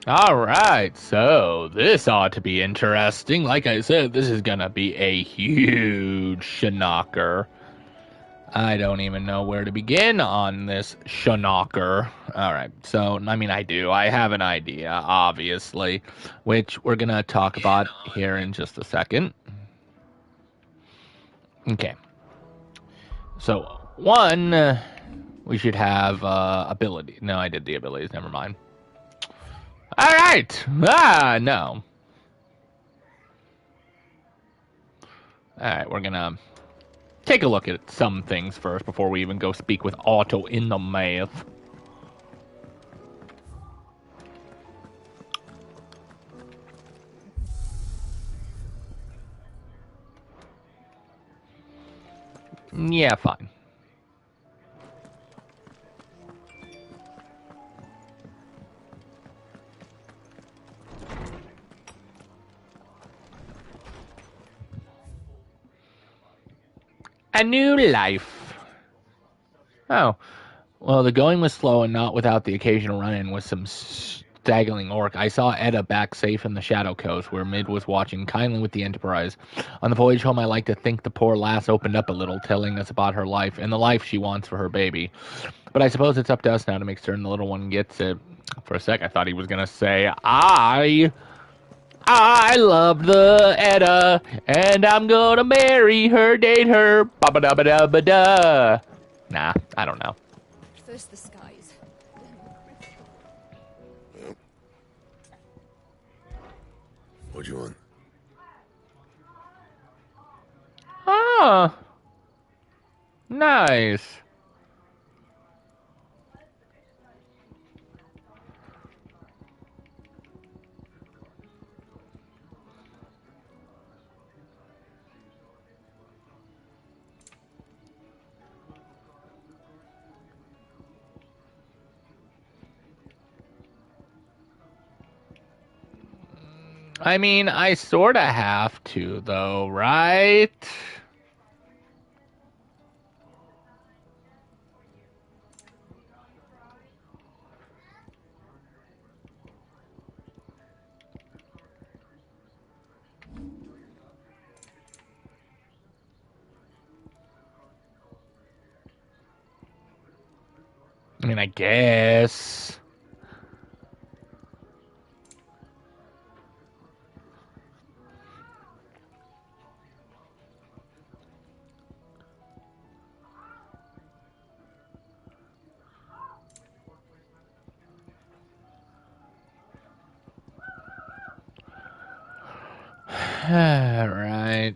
Alright, so this ought to be interesting. Like I said, this is gonna be a huge knocker. I don't even know where to begin on this knocker. Alright, so, I mean, I do. I have an idea, obviously, which we're gonna talk about here in just a second. Okay. So, one, we should have ability. No, I did the abilities, never mind. Alright! No. Alright, we're gonna take a look at some things first before we even go speak with Otto in the math. Yeah, fine. A new life. Oh, well, the going was slow and not without the occasional run-in with some staggering orc. I saw Edda back safe in the Shadow Coast, where Mid was watching kindly with the Enterprise. On the voyage home, I like to think the poor lass opened up a little, telling us about her life and the life she wants for her baby. But I suppose it's up to us now to make certain the little one gets it. For a sec, I thought he was gonna say, I love the Edda, and I'm gonna marry her, date her, ba ba da ba da ba da. Nah, I don't know. First the skies. Well, what do you want? Oh, nice. I mean, I sorta have to, though, right? I mean, I guess. Right.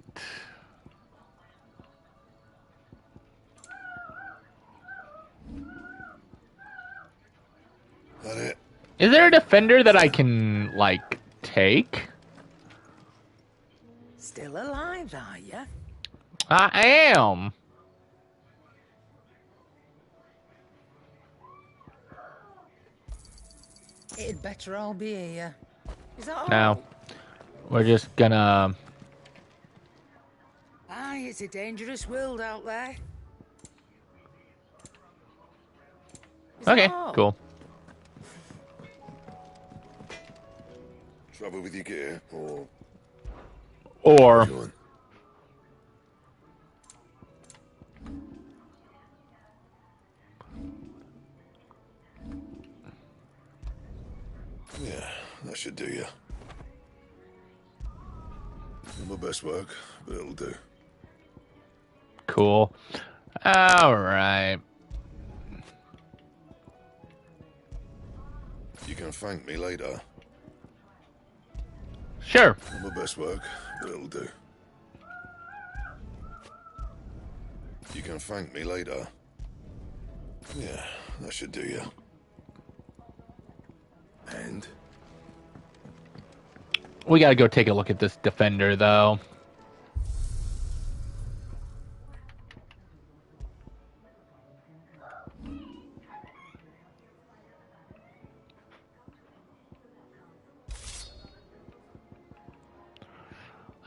That it? Is there a defender that I can, like, take? Still alive, are you? I am. It'd better all be here. Is that No. all? We're just gonna... Aye, it's a dangerous world out there. Is that Okay, all? cool. Trouble with your gear, or what Or... do you want? Yeah, that should do you. Not my best work, but it'll do. Cool. Alright. You can thank me later. Sure. Not my best work, but it'll do. You can thank me later. Yeah, that should do you. And? We gotta go take a look at this defender, though.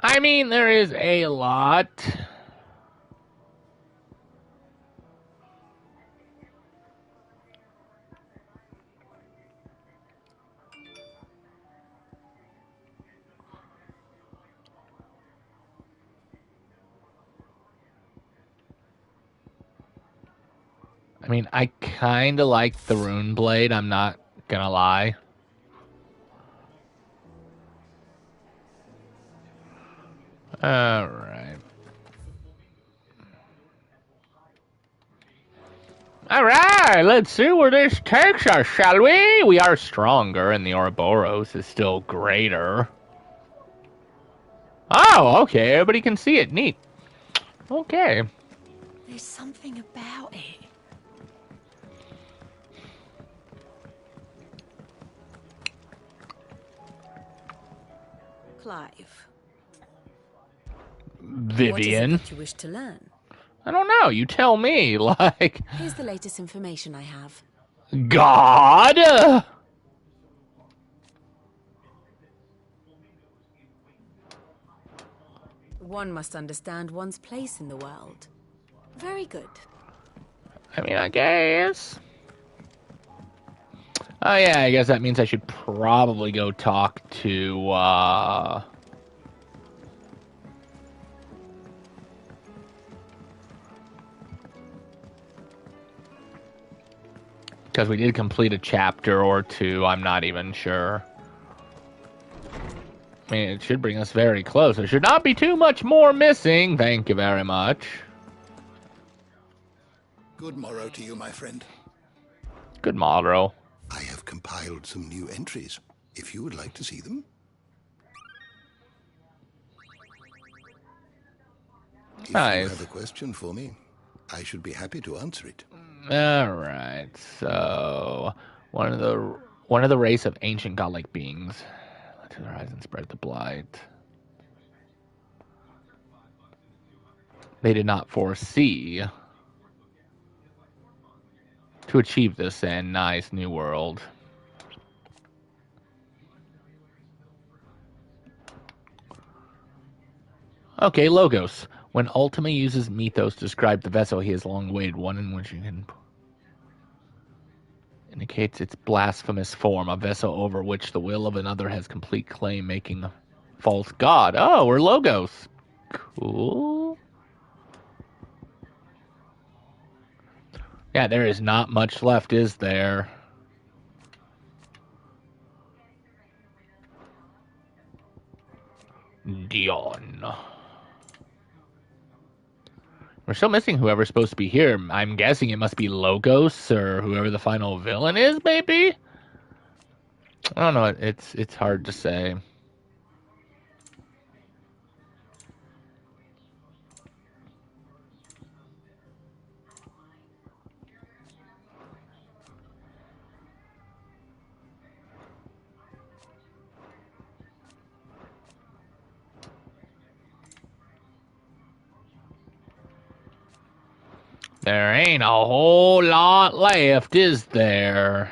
I mean, there is a lot. I mean, I kind of like the rune blade, I'm not gonna lie. Alright. Alright, let's see where this takes us, shall we? We are stronger, and the Ouroboros is still greater. Oh, okay, everybody can see it. Neat. Okay. There's something about it. Clive. What is it Vivian. that you wish to learn? I don't know, you tell me. Like, Here's the latest information I have. God? One must understand one's place in the world. Very good. I mean, I guess. Oh, yeah, I guess that means I should probably go talk to, because we did complete a chapter or two, I'm not even sure. I mean, it should bring us very close. There should not be too much more missing. Thank you very much. Good morrow to you, my friend. Good morrow. I have compiled some new entries, if you would like to see them. If Nice. you have a question for me, I should be happy to answer it. All right. So, one of the race of ancient godlike beings, let to the horizon spread the blight. They did not foresee to achieve this and nice new world. Okay, Logos. When Ultima uses mythos to describe the vessel he has long awaited, one in which he can indicates its blasphemous form, a vessel over which the will of another has complete claim, making a false god. Oh, we're Logos. Cool. Yeah, there is not much left, is there? Dion. We're still missing whoever's supposed to be here. I'm guessing it must be Logos or whoever the final villain is, maybe? I don't know. It's hard to say. There ain't a whole lot left, is there?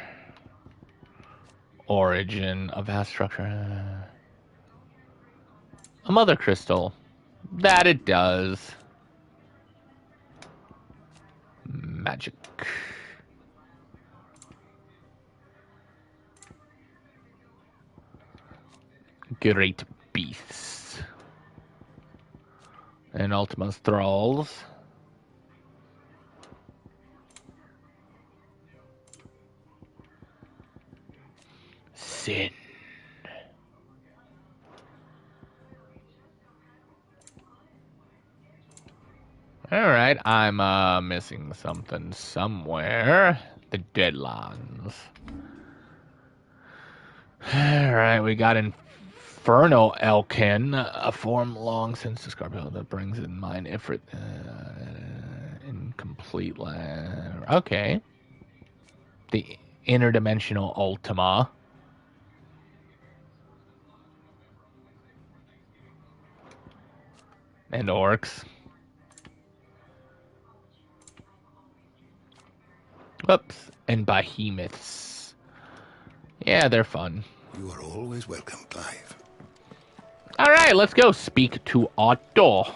Origin, a vast structure. A mother crystal. That it does. Magic. Great beasts. And Ultima's thralls. Sin. Alright, I'm missing something somewhere. The Deadlands. Alright, we got Inferno Elkin, a form long since described that brings in mind Ifrit. Incomplete land. Okay. The interdimensional Ultima. And orcs. Whoops. And behemoths. Yeah, they're fun. You are always welcome, Clive. Alright, let's go speak to Otto.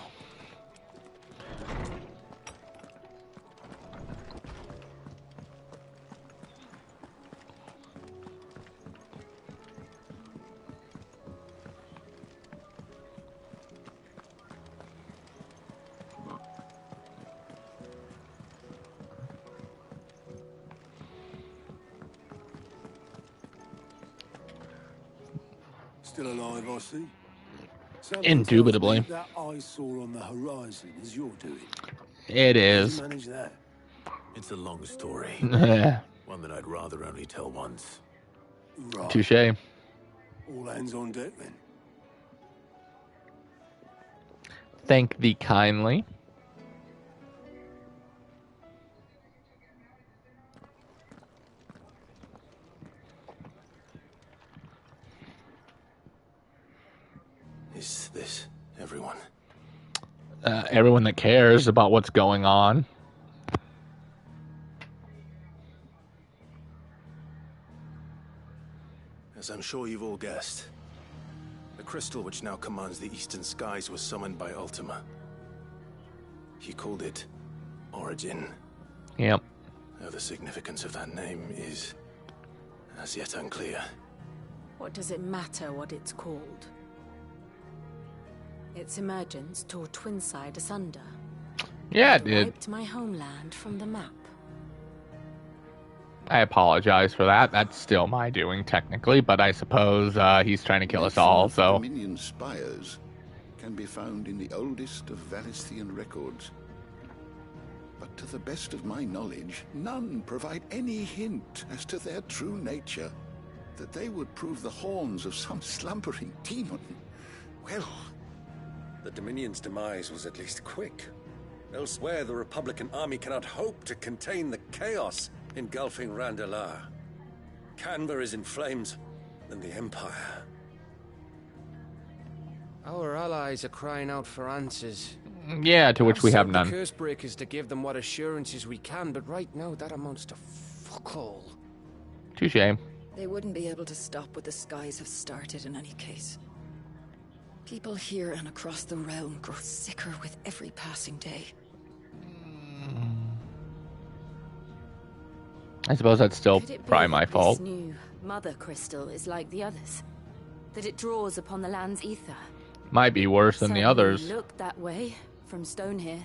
Still alive, I see. Something tells me Indubitably. that eyesore on the horizon is your doing. It How'd you is. manage that? It's a long story. One that I'd rather only tell once. Right. Touche. All hands on deck then. Thank thee kindly. Is this everyone? Everyone that cares about what's going on. As I'm sure you've all guessed, the crystal which now commands the eastern skies was summoned by Ultima. He called it Origin. Yep. Though the significance of that name is as yet unclear. What does it matter what it's called? Its emergence tore Twinside asunder. Yeah, it It did. wiped my homeland from the map. I apologize for that. That's still my doing, technically, but I suppose he's trying to kill us all, so... Dominion spires can be found in the oldest of Valisthian records. But to the best of my knowledge, none provide any hint as to their true nature. That they would prove the horns of some slumbering demon. Well... The Dominion's demise was at least quick. Elsewhere, the Republican army cannot hope to contain the chaos engulfing Randalar. Canva is in flames, and the Empire. Our allies are crying out for answers. Yeah, to which we have I've sent none. the curse breakers to give them what assurances we can, but right now that amounts to fuck all. Touche. They wouldn't be able to stop what the skies have started in any case. People here and across the realm grow sicker with every passing day. I suppose that's still Could it be probably my that fault. This new mother crystal is like the others? That it draws upon the land's ether? Might be worse than the Certainly others. looked that way from stone here.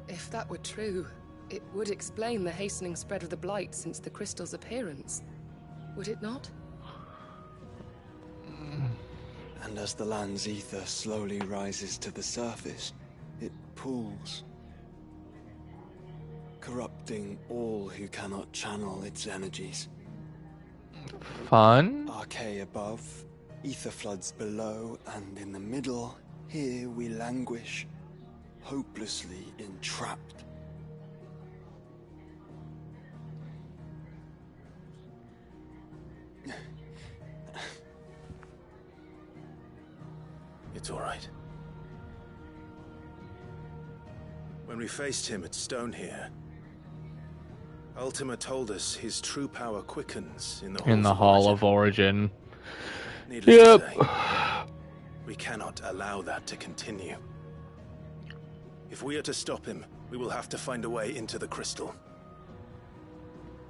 If that were true, it would explain the hastening spread of the blight since the crystal's appearance. Would it not? And as the land's ether slowly rises to the surface, it pools, corrupting all who cannot channel its energies. Fun? Archay above, ether floods below, and in the middle, here we languish, hopelessly entrapped. It's all right. When we faced him at Stone here, Ultima told us his true power quickens in the Hall of Origin. Needless Yep. to say, we cannot allow that to continue. If we are to stop him, we will have to find a way into the crystal.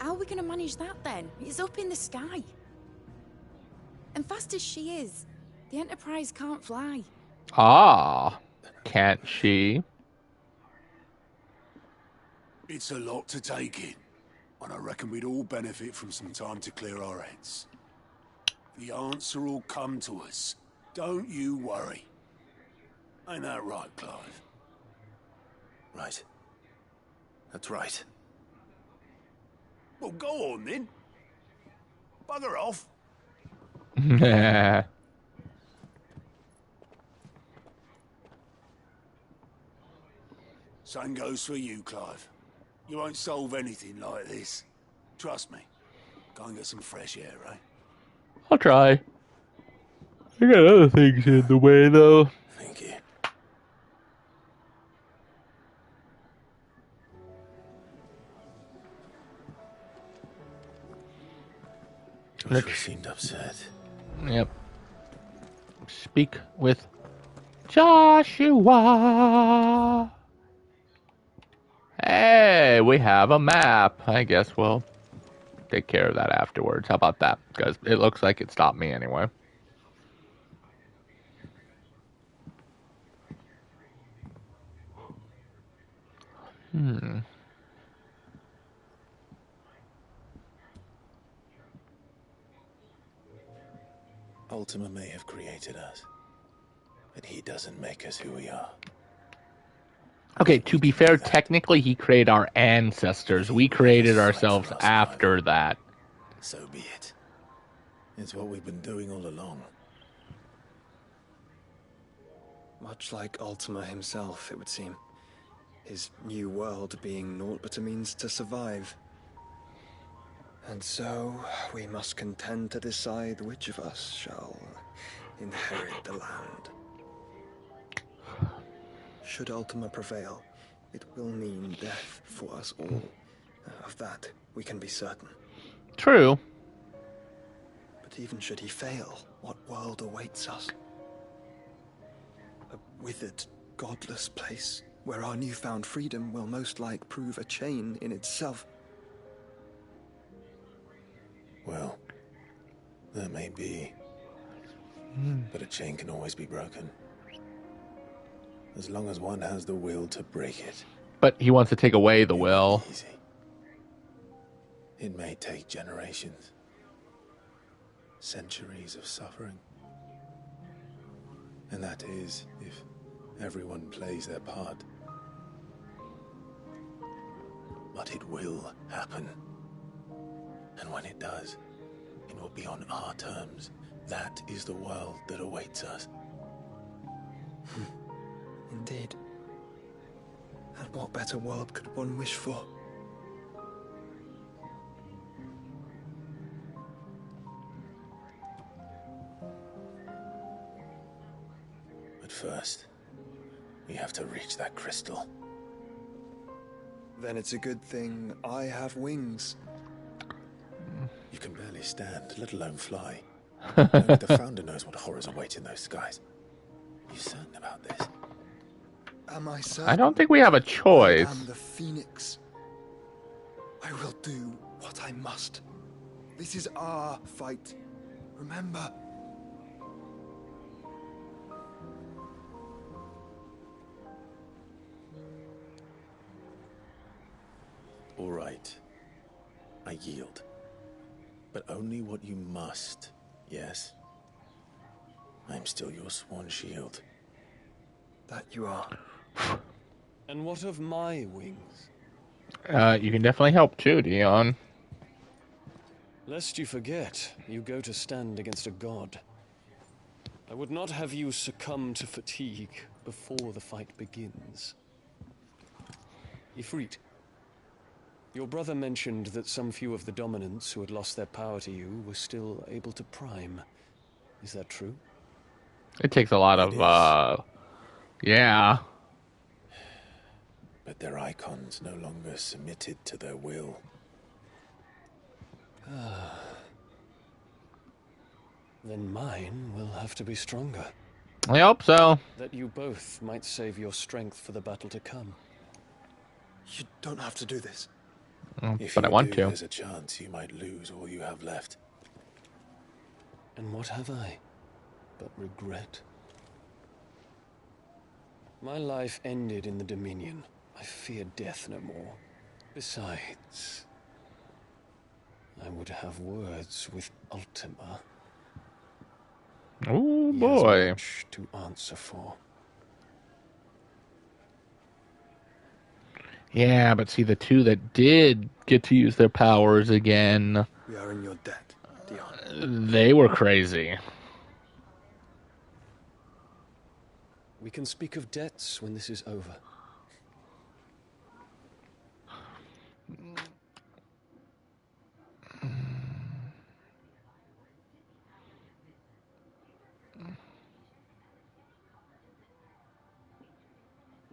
How are we going to manage that then? It's up in the sky. And fast as she is, the Enterprise can't fly. Ah, can't she? It's a lot to take in, and I reckon we'd all benefit from some time to clear our heads. The answer will come to us. Don't you worry. Ain't that right, Clive? Right. That's right. Well, go on then. Bugger off. Same goes for you, Clive. You won't solve anything like this. Trust me. Go and get some fresh air, eh? I'll try. I got other things in the way, though. Thank you. Joshua seemed upset. Yep. Speak with Joshua. Hey, we have a map. I guess we'll take care of that afterwards. How about that? Because it looks like it stopped me anyway. Ultima may have created us, but he doesn't make us who we are. Okay, to be fair, technically he created our ancestors. We created ourselves after that. So be it. It's what we've been doing all along. Much like Ultima himself, it would seem. His new world being naught but a means to survive. And so, we must contend to decide which of us shall inherit the land. Should Ultima prevail, it will mean death for us all. Of that, we can be certain. True. But even should he fail, what world awaits us? A withered, godless place, where our newfound freedom will most like prove a chain in itself. Well, that may be. But a chain can always be broken. As long as one has the will to break it. But he wants to take away the will. Easy. It may take generations. Centuries of suffering. And that is, if everyone plays their part. But it will happen. And when it does, it will be on our terms. That is the world that awaits us. Indeed. And what better world could one wish for? But first, we have to reach that crystal. Then it's a good thing I have wings. You can barely stand, let alone fly. Only the Founder knows what horrors await in those skies. Are you certain about this? Am I certain? I don't think we have a choice. I am the Phoenix. I will do what I must. This is our fight. Remember. All right. I yield. But only what you must, yes? I'm still your swan shield. That you are. And what of my wings? You can definitely help too, Dion. Lest you forget, you go to stand against a god. I would not have you succumb to fatigue before the fight begins. Ifrit, your brother mentioned that some few of the dominants who had lost their power to you were still able to prime. Is that true? It takes a lot of, yeah. But their icons no longer submitted to their will. Then mine will have to be stronger. I hope so. That you both might save your strength for the battle to come. You don't have to do this. But I want to. There's a chance you might lose all you have left. And what have I but regret? My life ended in the Dominion. I fear death no more. Besides, I would have words with Ultima. Oh He boy. has much to answer for. Yeah, but see, the two that did get to use their powers again, We are in your debt, Dion. they were crazy. We can speak of debts when this is over.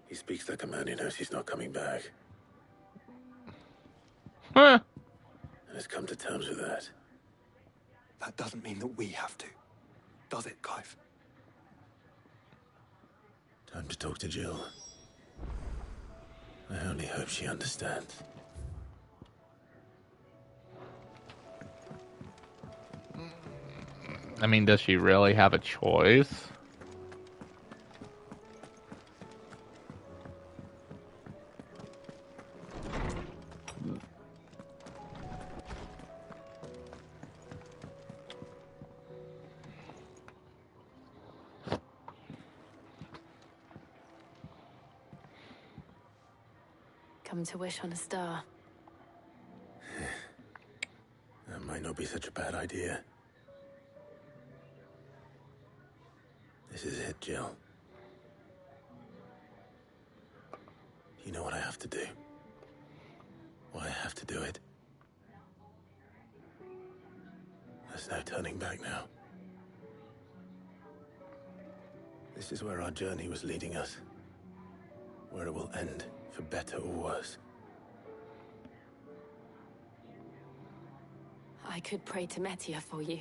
He speaks like a man who knows he's not coming back. Huh. And has come to terms with that. That doesn't mean that we have to. Does it, Clive? Time to talk to Jill. I only hope she understands. I mean, does she really have a choice? come to wish on a star. That might not be such a bad idea. This is it, Jill. You know what I have to do. Why I have to do it. There's no turning back now. This is where our journey was leading us. Where it will end, for better or worse. I could pray to Metia for you.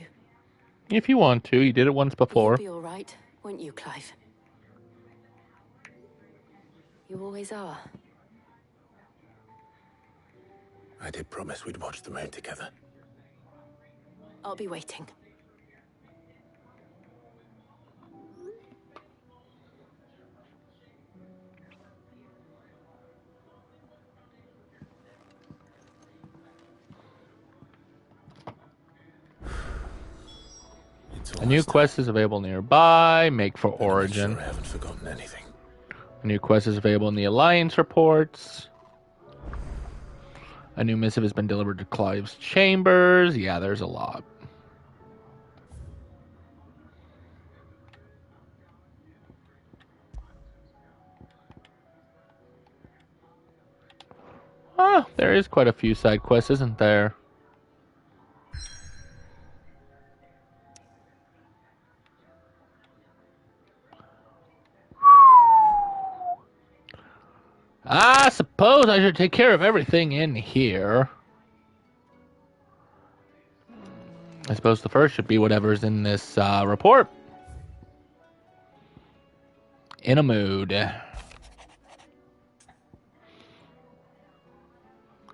If you want to, you did it once before. You'll be all right, won't you, Clive? You always are. I did promise we'd watch the moon together. I'll be waiting. A new quest is available nearby. Make for Origin. Sure I haven't forgotten anything. A new quest is available in the Alliance reports. A new missive has been delivered to Clive's chambers. Yeah, there's a lot. Oh, there is quite a few side quests, isn't there? I suppose I should take care of everything in here. I suppose the first should be whatever's in this report. In a mood.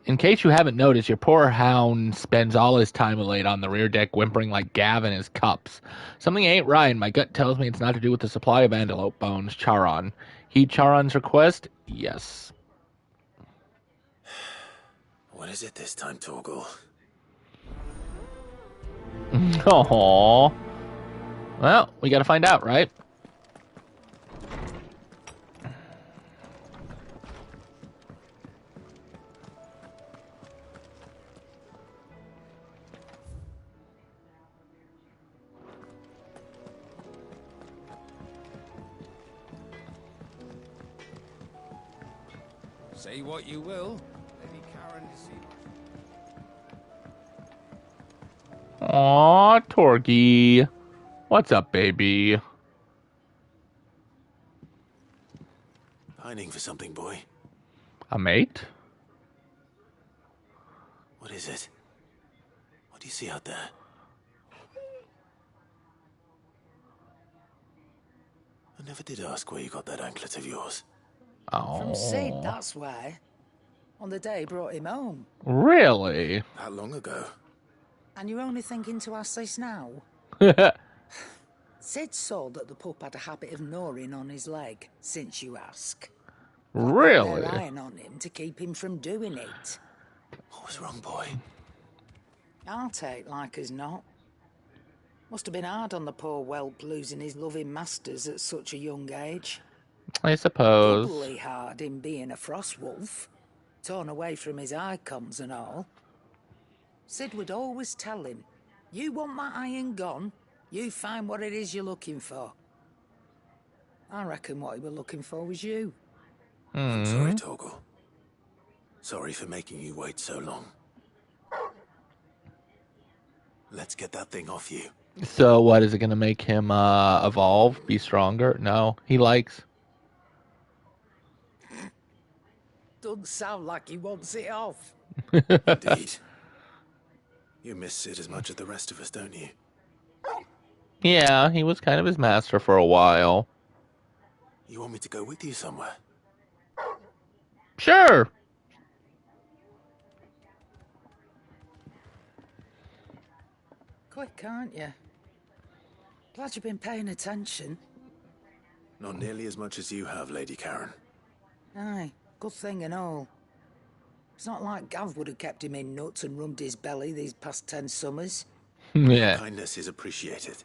In case you haven't noticed, your poor hound spends all his time late on the rear deck whimpering like Gav in his cups. Something ain't right. My gut tells me it's not to do with the supply of antelope bones. Charon. Heed Charon's request? Yes. What is it this time, Torgal? Aww. Well, we gotta find out, right? Say what you will, Lady Karen is... Aw, Torgy. What's up, baby? Pining for something, boy. A mate? What is it? What do you see out there? I never did ask where you got that anklet of yours. Oh. From Sid, that's why. On the day he brought him home. Really? That long ago? And you're only thinking to ask this now? Sid saw that the pup had a habit of gnawing on his leg, since you ask. Really? They're lying on him to keep him from doing it. What was wrong, boy? I'll take like as not. Must have been hard on the poor whelp losing his loving masters at such a young age. I suppose. Doubly hard in being a frost wolf, torn away from his icons and all. Sid would always tell him, you want that iron gone, you find what it is you're looking for. I reckon what he was looking for was you. I'm sorry, Torgal. Sorry for making you wait so long. Let's get that thing off you. So what, is it going to make him evolve, be stronger? No, he likes. Doesn't sound like he wants it off. Indeed. You miss Sid as much as the rest of us, don't you? Yeah, he was kind of his master for a while. You want me to go with you somewhere? Sure. Quick, aren't you? Glad you've been paying attention. Not nearly as much as you have, Lady Karen. Aye, good thing and all. It's not like Gav would have kept him in nuts and rubbed his belly these past 10 summers. Yeah. Kindness is appreciated.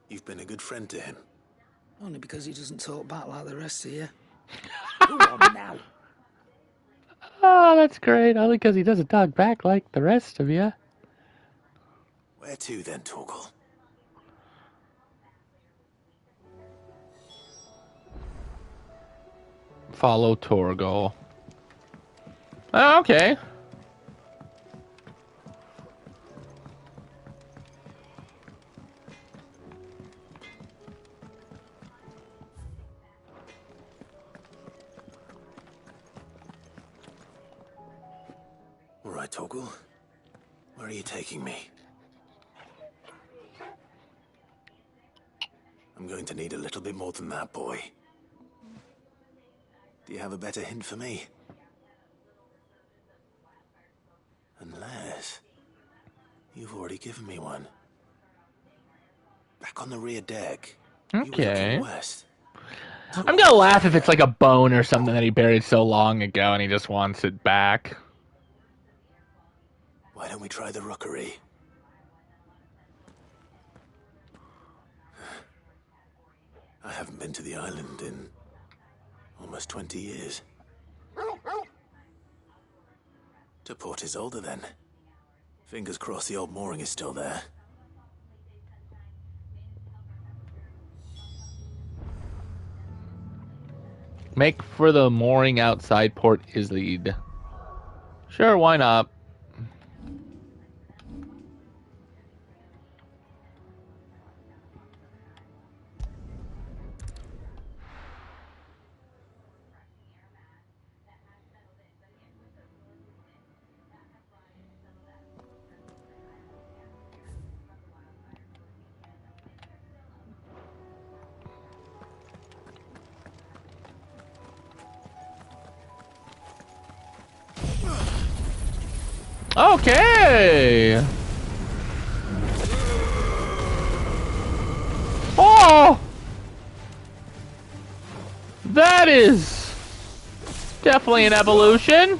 You've been a good friend to him. Only because he doesn't talk back like the rest of you. Go on now. Oh, that's great. Only because he doesn't talk back like the rest of you. Where to then, Torgal? Follow Torgal. Oh, okay. All right, Torgal. Where are you taking me? I'm going to need a little bit more than that, boy. Do you have a better hint for me? Unless you've already given me one. Back on the rear deck. You were Okay. looking west. I'm gonna laugh if it's like a bone or something that he buried so long ago and he just wants it back. Why don't we try the rookery? I haven't been to the island in almost 20 years. To Port Isolde, then. Fingers crossed the old mooring is still there. Make for the mooring outside Port Isolde. Sure, why not? Okay. Oh! That is definitely an evolution.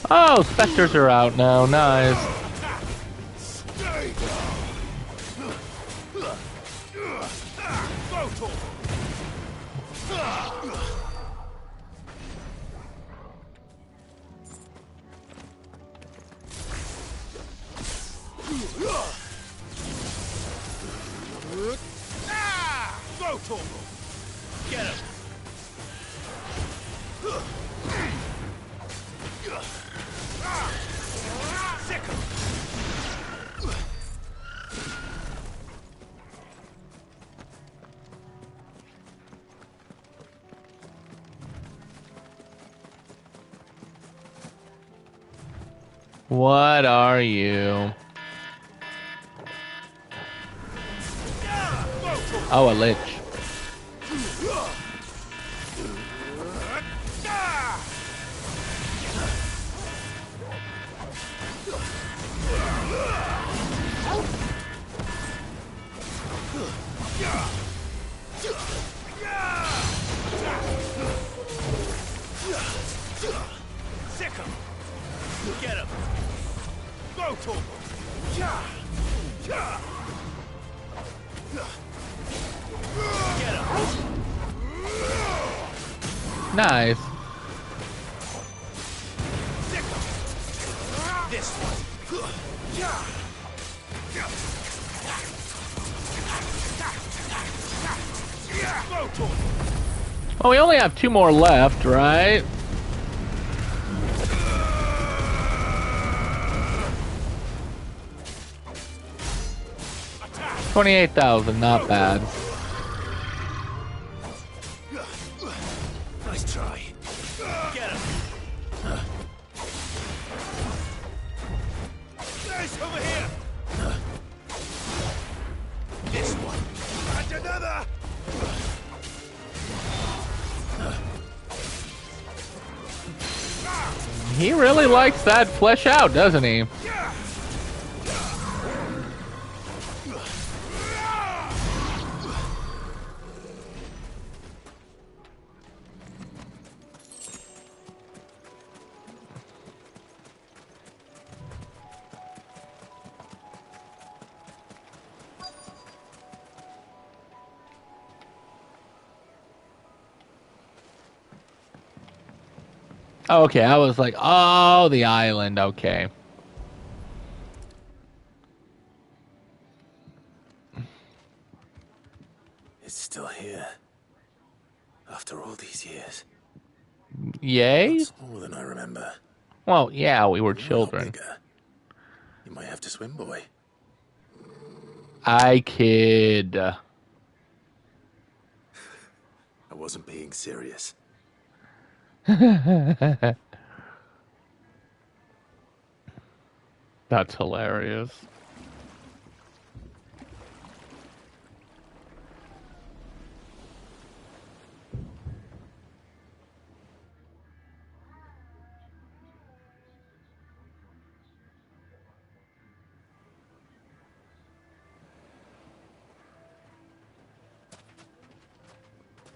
Oh, specters are out now. Nice. Get him! Sick him! What are you? Oh, a lich. Sick him! Get him! Go to him! Get him! Nice. Sick him! This one! Go to him! Well, we only have 2 more left, right? $28,000, not bad. Nice try. Get him! Nice over here! This one! And another! He really likes that flesh out, doesn't he? Okay, I was like, oh, the island. Okay. It's still here. After all these years. Yay? Not smaller than I remember. Well, yeah, we were But why not children. bigger? You might have to swim, boy. I kid. I wasn't being serious. That's hilarious.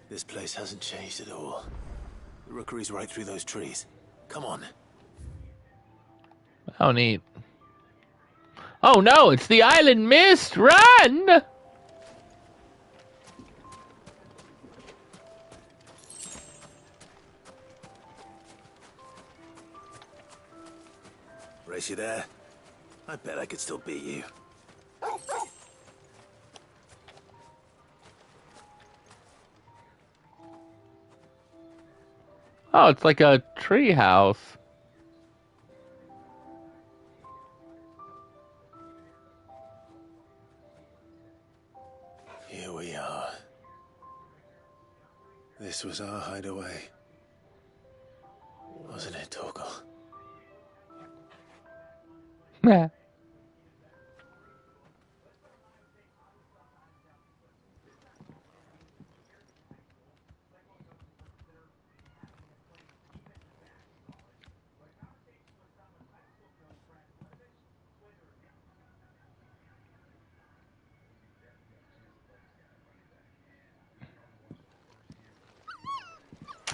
This place hasn't changed at all. The rookery's right through those trees. Come on. Oh, neat. Oh, no, it's the island mist. Run! Race you there? I bet I could still beat you. Oh, it's like a tree house. Here we are. This was our hideaway. Wasn't it, Torgal? Meh.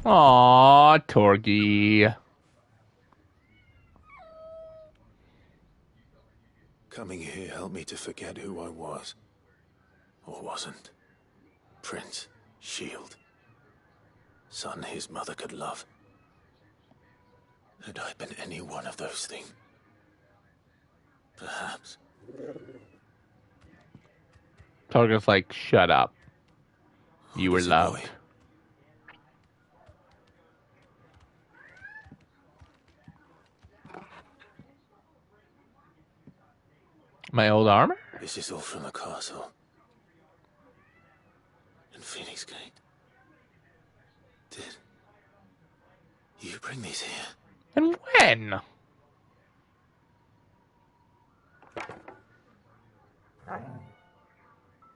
Aw, Torgy. Coming here helped me to forget who I was. Or wasn't. Prince, shield. Son his mother could love. Had I been any one of those things? Perhaps. Torgy's like, shut up. You were Busy loved. boy. My old armor? This is all from the castle. And Phoenix Gate. Did you bring these here? And when?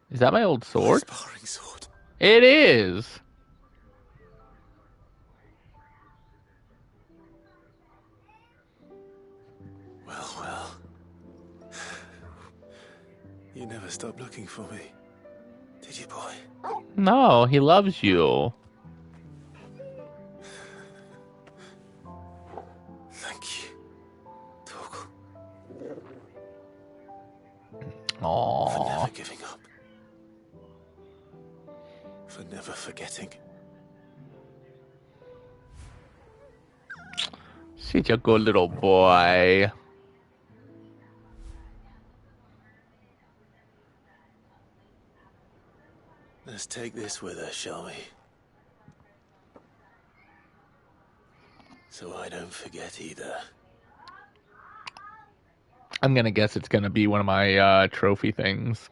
Is that my old sword? My sparring sword. It is. Well, well. You never stopped looking for me, did you, boy? No, he loves you. Thank you, Torgal. For Aww. never giving up. For never forgetting. Such a good little boy. Let's take this with us, shall we? So I don't forget either. I'm gonna guess it's gonna be one of my trophy things.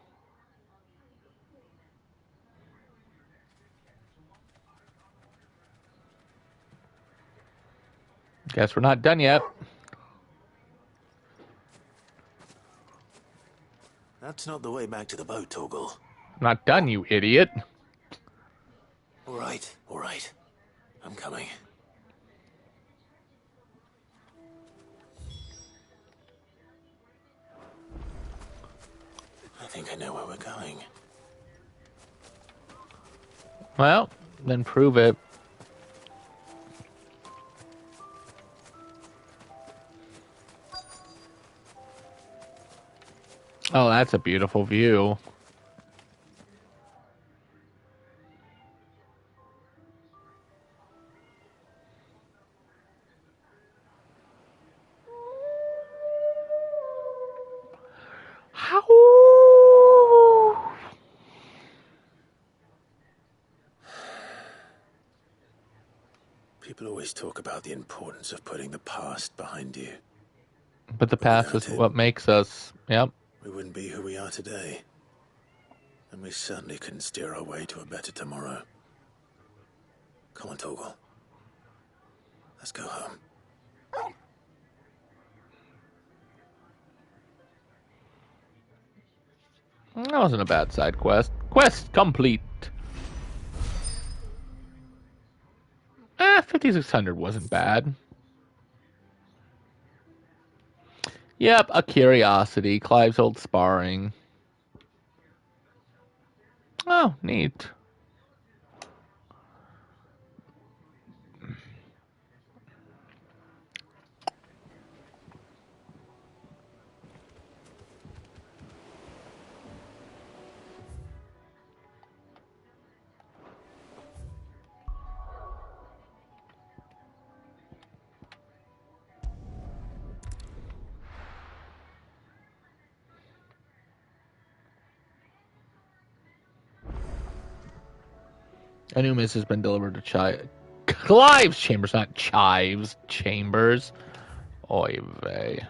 Guess we're not done yet. That's not the way back to the boat, Torgal. Not done, you idiot. All right. I'm coming. I think I know where we're going. Well, then prove it. Oh, that's a beautiful view. How? People always talk about the importance of putting the past behind you. But the past is what makes us. Yep. We wouldn't be who we are today. And we certainly couldn't steer our way to a better tomorrow. Come on, Torgal. Let's go home. That wasn't a bad side quest. Quest complete. 5600 wasn't bad. Yep, a curiosity. Clive's old sparring. Oh, neat. A new miss has been delivered to Clive's chambers, not Chives chambers. Oy vey.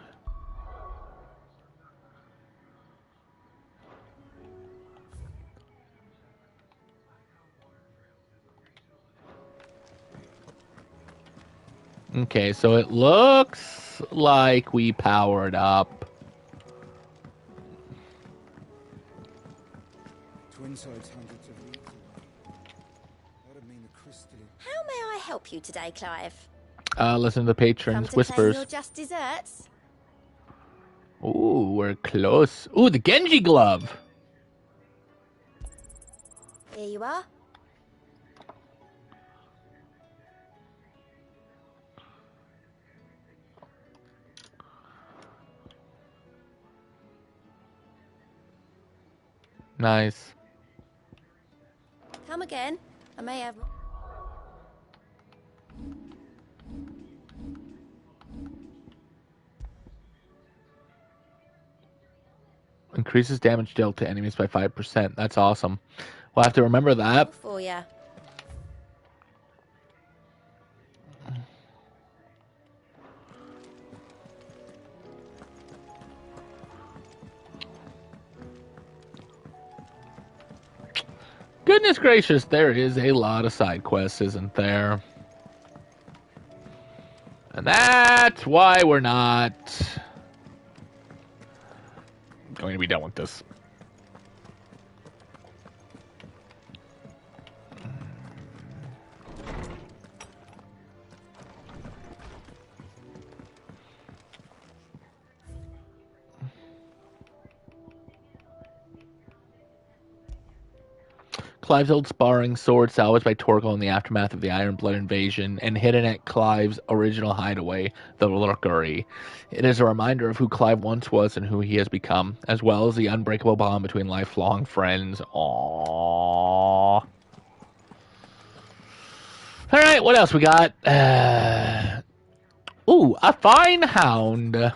Okay, so it looks like we powered up. Twin sides hundreds of leagues away. That'd mean the crystal. How may I help you today, Clive? Listen to the patrons' Come to whispers. claim your just desserts? Ooh, we're close. Ooh, the Genji glove. Here you are. Nice. Come again. I may have... Increases damage dealt to enemies by 5%. That's awesome. We'll have to remember that. For ya. Goodness gracious, there is a lot of side quests, isn't there? And that's why we're not going to be done with this. Clive's old sparring sword salvaged by Torgal in the aftermath of the Iron Blood invasion and hidden at Clive's original hideaway, the Lurkery. It is a reminder of who Clive once was and who he has become, as well as the unbreakable bond between lifelong friends. Aww. Alright, what else we got? Ooh, a fine hound.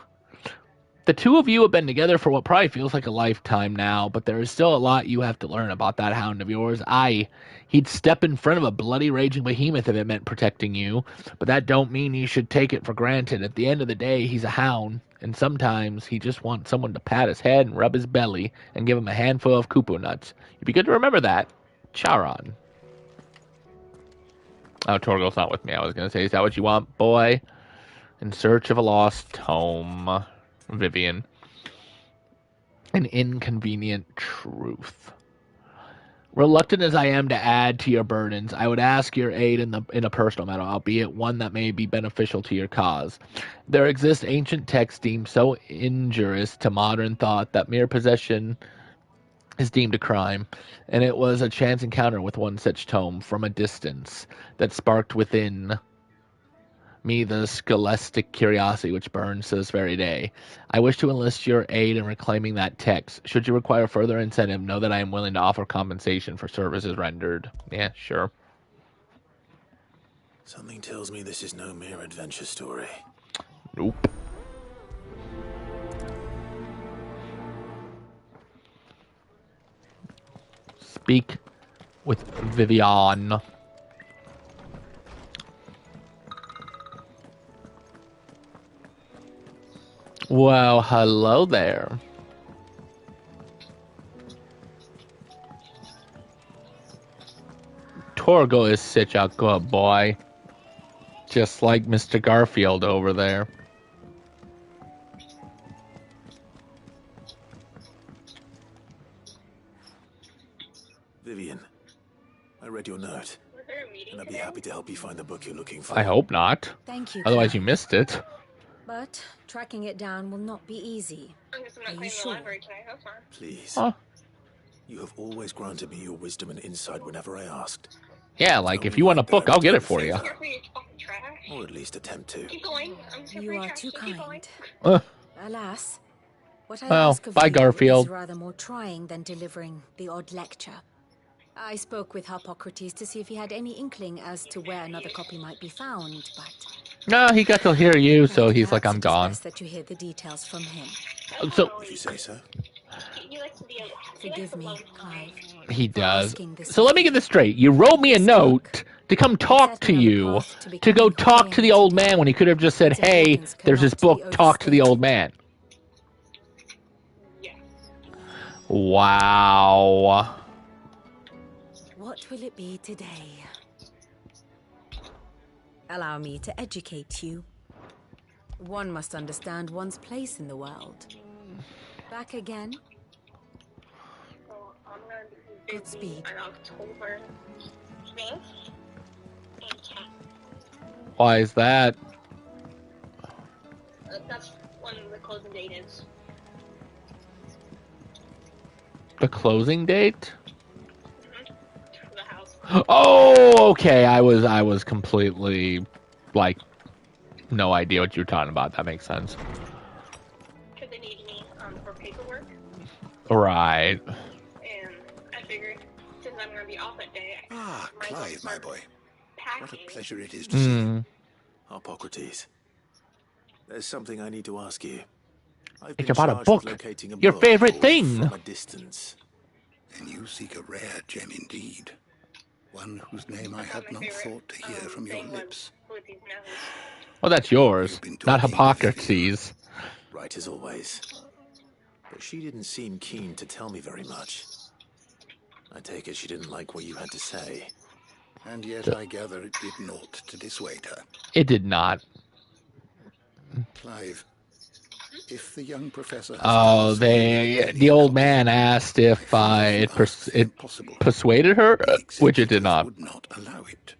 The two of you have been together for what probably feels like a lifetime now, but there is still a lot you have to learn about that hound of yours. He'd step in front of a bloody raging behemoth if it meant protecting you, but that don't mean you should take it for granted. At the end of the day, he's a hound, and sometimes he just wants someone to pat his head and rub his belly and give him a handful of kupo nuts. It'd be good to remember that. Charon. Oh, Torgal's not with me. I was going to say, is that what you want, boy? In search of a lost home. Vivian. An inconvenient truth. Reluctant as I am to add to your burdens, I would ask your aid in a personal matter, albeit one that may be beneficial to your cause. There exist ancient texts deemed so injurious to modern thought that mere possession is deemed a crime, and it was a chance encounter with one such tome from a distance that sparked within me the scholastic curiosity which burns to this very day. I wish to enlist your aid in reclaiming that text. Should you require further incentive, know that I am willing to offer compensation for services rendered. Yeah, sure. Something tells me this is no mere adventure story. Nope. speak with Vivian. Well, hello there. Torgo is such a good boy. Just like Mr. Garfield over there. Vivian, I read your note, and I'd be happy to help you find the book you're looking for. I hope not. Thank you, Otherwise, Clive. you missed it. But tracking it down will not be easy. Are you sure? Please. Huh? You have always granted me your wisdom and insight whenever I asked. Yeah, like if you want a book, I'll get it for you. Or at least attempt to. You are too kind. Uh, Alas, what I well, ask of bye, you Garfield. is rather more trying than delivering the odd lecture. I spoke with Hippocrates to see if he had any inkling as to where another copy might be found, but No, he got to hear you, so he's like, I'm it is gone. best that you hear the details from him. So If you say so. Forgive me, Clive. he does. asking this So let me get this straight. You wrote me a note to come talk to you, to go talk to the old man when he could have just said, hey, there's this book, talk to the old man. Wow. What will it be today? Allow me to educate you. One must understand one's place in the world. Back again? Godspeed. Why is that? That's when the closing date is. The closing date? For the house. Oh, okay. I was completely, like, no idea what you were talking about. That makes sense. Because they need me for paperwork. Right. And I figured, since I'm going to be off that day, Ah, Clive, my boy. packing. What a pleasure it is to see you. Hippocrates. There's something I need to ask you. I've It's been about a charged book. with locating a Your book favorite called thing. From a Distance. And you seek a rare gem indeed. One whose name I had not thought to hear from your lips. Well, that's yours, not Hippocrates. Right as always. But she didn't seem keen to tell me very much. I take it she didn't like what you had to say. And yet I gather it did naught to dissuade her. It did not. Clive, if the young professor has Oh, the old man asked if it persuaded her, which it did not. would not allow it.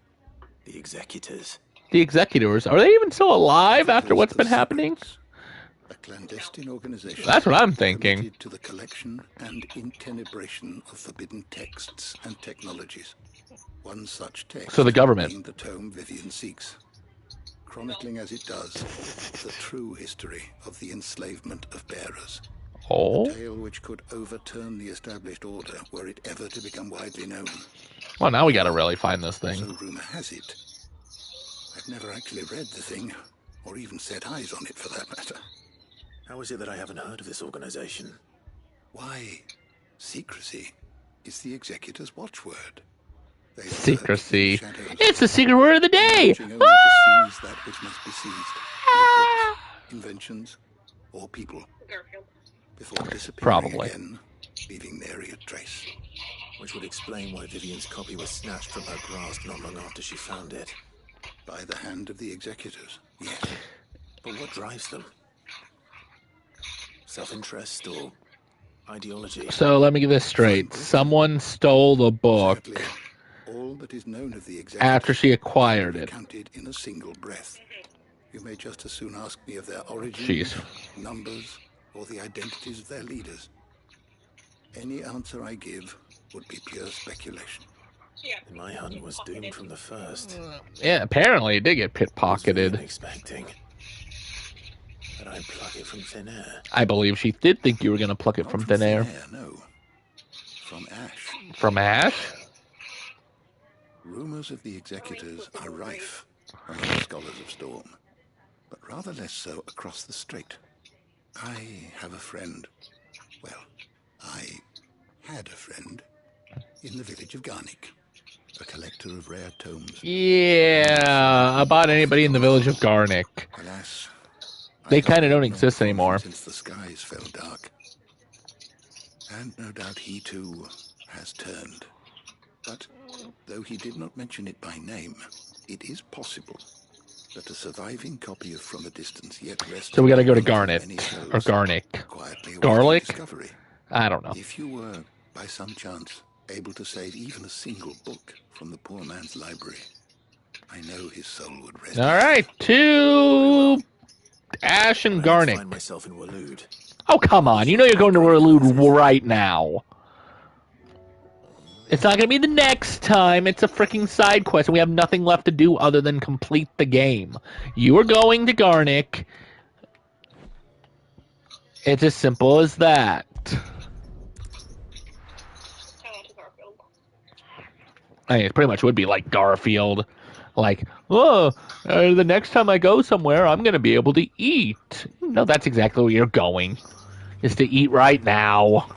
The executors. The executors, are they even still alive after what's been happening? A clandestine organization. That's what I'm thinking. Committed to the collection and intenebration of forbidden texts and technologies. One such text. So the government. Being the tome Vivian seeks, chronicling as it does the true history of the enslavement of bearers. Oh. A tale which could overturn the established order were it ever to become widely known. Well, now we gotta really find this thing. So rumor has it. I've never actually read the thing, or even set eyes on it for that matter. How is it that I haven't heard of this organization? Why, secrecy is the executor's watchword. They Secrecy. It's the secret word of the day! only to seize that which must be seized. Books, inventions, or people. Before disappearing Probably. again, leaving nary a trace. Which would explain why Vivian's copy was snatched from her grasp not long after she found it. By the hand of the executors, yes. But what drives them? Self-interest or ideology? So let me get this straight. Someone stole the book All that is known of the executors after she acquired it. counted in a single breath. You may just as soon ask me of their origins, Jeez. numbers, or the identities of their leaders. Any answer I give would be pure speculation. My hunt was doomed from the first. Yeah, apparently it did get pickpocketed. Expecting that I'd pluck it from thin air. I believe she did think you were gonna pluck it from thin air. No. From ash. From ash? Rumors of the executors are rife among the scholars of Storm, but rather less so across the strait. I have a friend. Well, I had a friend in the village of Garnick, a collector of rare tomes. Yeah, about anybody in the village of Garnick. Alas, They kind of don't exist anymore. since the skies fell dark. And no doubt he too has turned. But though he did not mention it by name, it is possible that a surviving copy of From a Distance yet rests. So we got to go to Garnet or Garnick. Garlic? Discovery. I don't know. If you were, by some chance, able to save even a single book from the poor man's library, I know his soul would rest. All right, to Ash and Garnick. Find myself in Waloed. Oh, come on. You know you're going to Waloed right now. It's not going to be the next time. It's a freaking side quest, and we have nothing left to do other than complete the game. You are going to Garnick. It's as simple as that. I mean, it pretty much would be like Garfield. Like, oh, the next time I go somewhere, I'm going to be able to eat. No, that's exactly where you're going. Is to eat right now.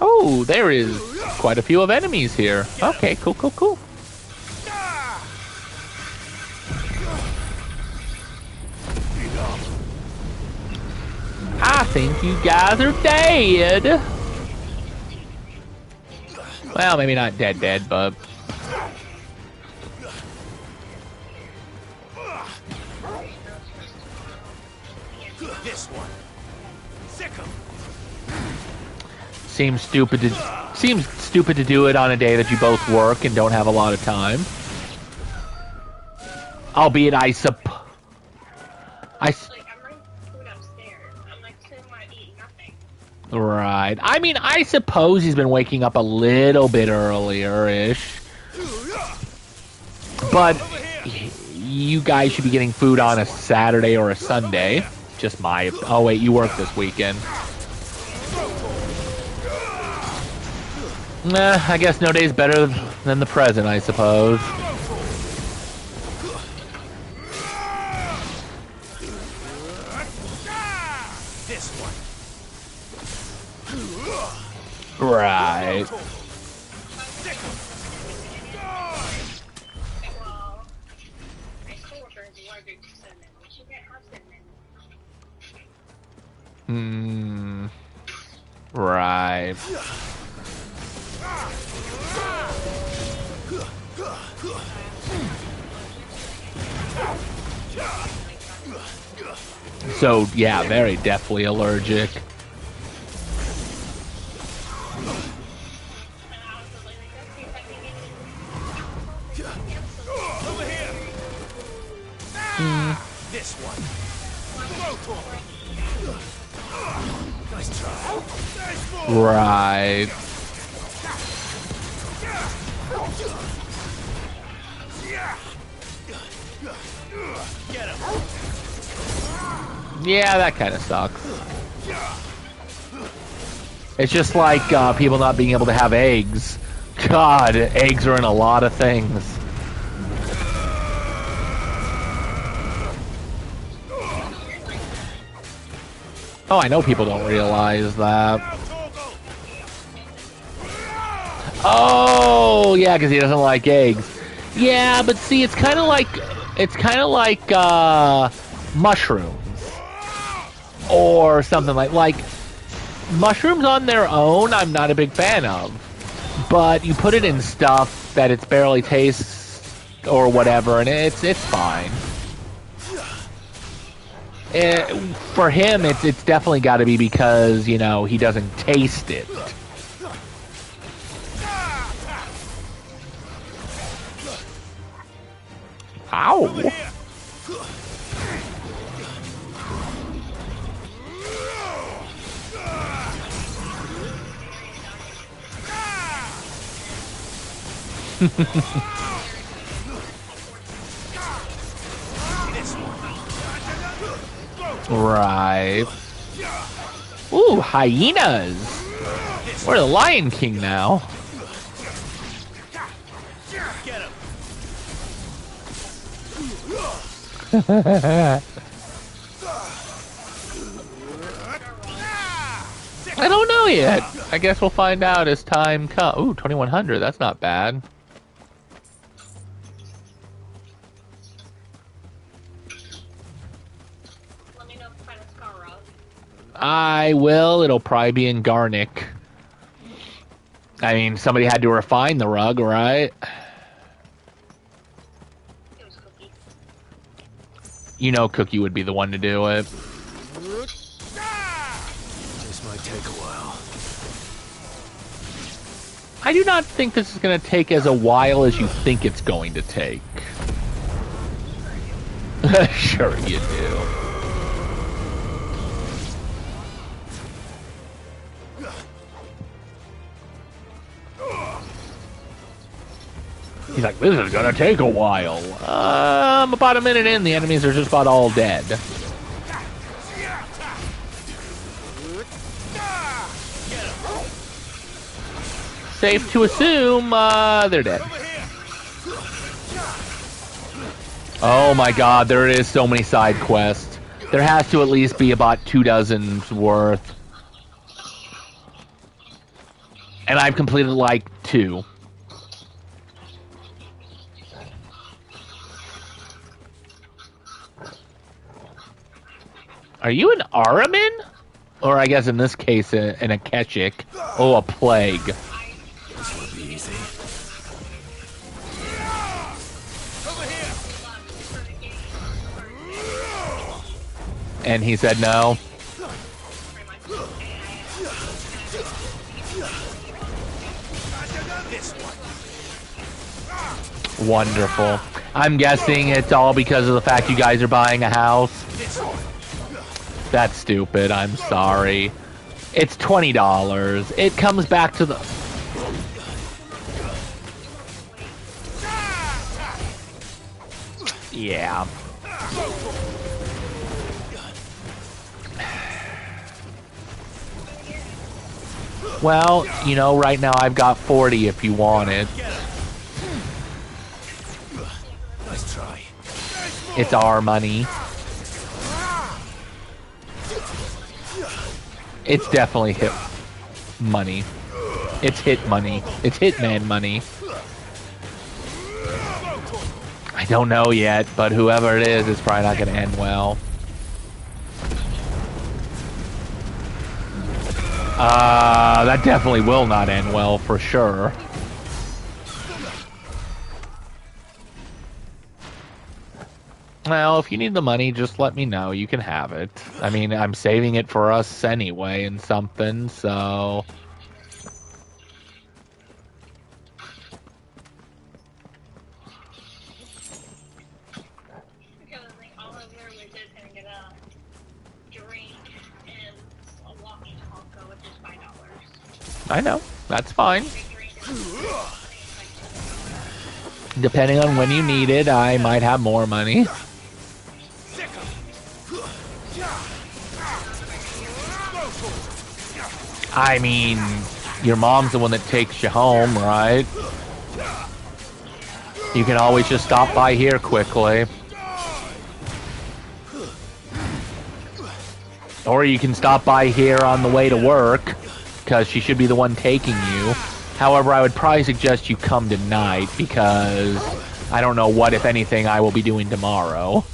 Oh, there is quite a few of enemies here. Okay, cool, cool, cool. I think you guys are dead. Well, maybe not dead, but... This one. Sick 'em. Seems stupid to do it on a day that you both work and don't have a lot of time. Albeit, I suppose. Right. I mean, I suppose he's been waking up a little bit earlier-ish. But you guys should be getting food on a Saturday or a Sunday. Just my... Oh, wait, you work this weekend. I guess no day's better than the present, I suppose. This one. Right. Right. So, yeah, very deathly allergic. Over here. This one. Nice try. Right. Get him. Yeah, that kind of sucks. It's just like people not being able to have eggs. God, eggs are in a lot of things. Oh, I know people don't realize that. Oh, yeah, because he doesn't like eggs. Yeah, but see, it's kind of like mushrooms or something like mushrooms on their own. I'm not a big fan of, but you put it in stuff that it barely tastes or whatever, and it's fine. For him, it's definitely got to be because, you know, he doesn't taste it. Ow! Right. Ooh, hyenas! We're the Lion King now. Get him. I don't know yet. I guess we'll find out as time comes. Ooh, 2100. That's not bad. Let me know if you find a scar rug. I will. It'll probably be in Garnick. I mean, somebody had to refine the rug, right? It was Cookie. You know Cookie would be the one to do it. This might take a while. I do not think this is going to take as a while as you think it's going to take. Sure you do. He's like, this is gonna take a while. About a minute in, the enemies are just about all dead. Safe to assume, they're dead. Oh my god, there is so many side quests. There has to at least be about 24 worth. And I've completed like 2. Are you an Araman? Or I guess in this case, an Akeshik. Oh, a plague. This will be easy. And he said no. Wonderful. I'm guessing it's all because of the fact you guys are buying a house. That's stupid. I'm sorry. It's $20. It comes back to the... Yeah. Well, you know, right now I've got 40 if you want it. Nice try. It's our money. It's definitely hit money. It's hit money. It's hitman money. I don't know yet, but whoever it is, it's probably not going to end well. That definitely will not end well, for sure. Well, if you need the money, just let me know. You can have it. I mean, I'm saving it for us anyway and something, so... Because I think all I literally did is get a drink and a walkie-talkie, which is $5. I know. That's fine. Depending on when you need it, I might have more money. I mean, your mom's the one that takes you home, right? You can always just stop by here quickly. Or you can stop by here on the way to work, because she should be the one taking you. However, I would probably suggest you come tonight, because I don't know what, if anything, I will be doing tomorrow.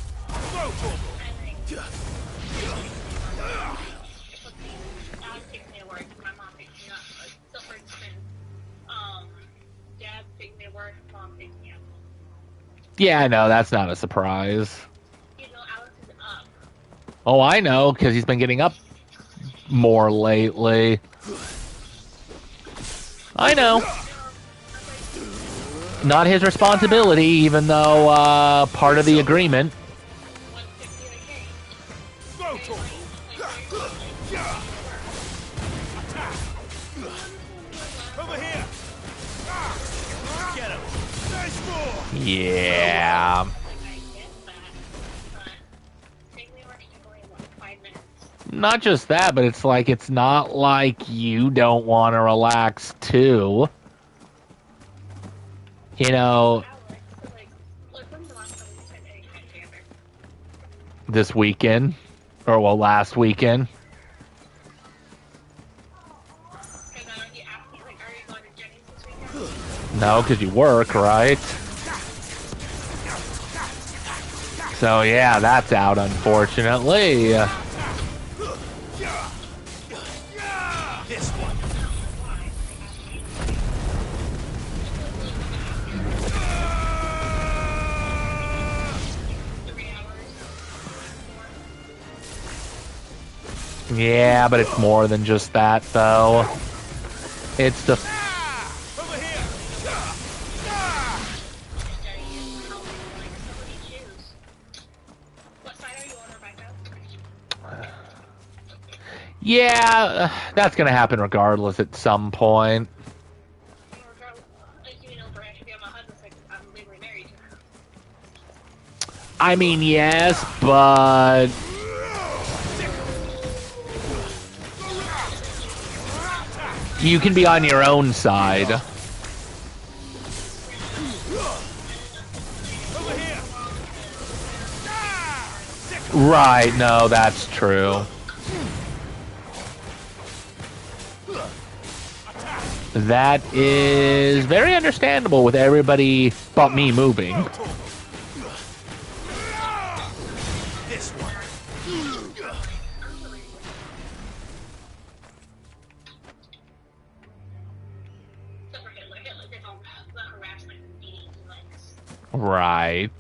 Yeah, I know, that's not a surprise. Oh, I know, because he's been getting up more lately. I know. Not his responsibility, even though, part of the agreement. Yeah. Not just that, but it's like, it's not like you don't want to relax too. You know, this weekend. Or, well, last weekend. No, because you work, right? So, yeah, that's out, unfortunately. This one. Yeah, but it's more than just that, though. It's the... Yeah, that's gonna happen regardless at some point. I mean, yes, but... you can be on your own side. Right, no, that's true. That is very understandable with everybody but me moving. This one. Right.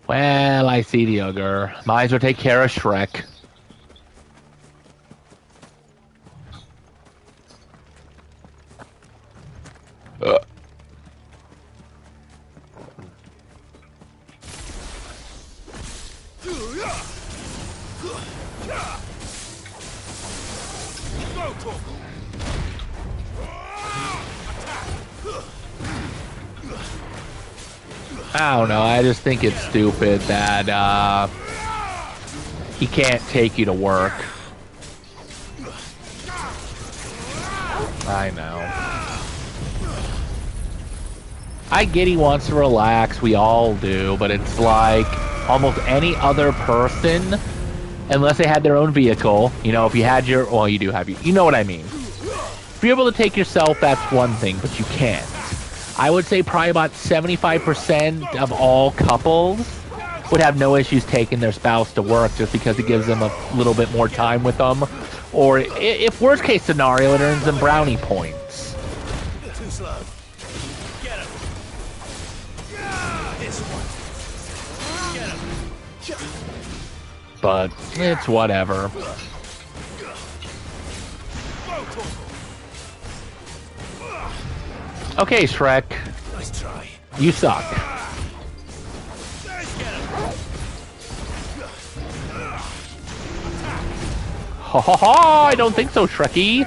Well, I see the ogre. Might as well take care of Shrek. I don't know, I just think it's stupid that he can't take you to work. I know. I get he wants to relax, we all do, but it's like almost any other person, unless they had their own vehicle, you know, if you had your, well, you do have, you know what I mean. If you're able to take yourself, that's one thing, but you can't. I would say probably about 75% of all couples would have no issues taking their spouse to work just because it gives them a little bit more time with them. Or, if worst case scenario, it earns them brownie points. Too slow. Get him. This one. Get him. But it's whatever. Okay, Shrek. Nice try. You suck. Ha ha ha! I don't think so, Shrekky.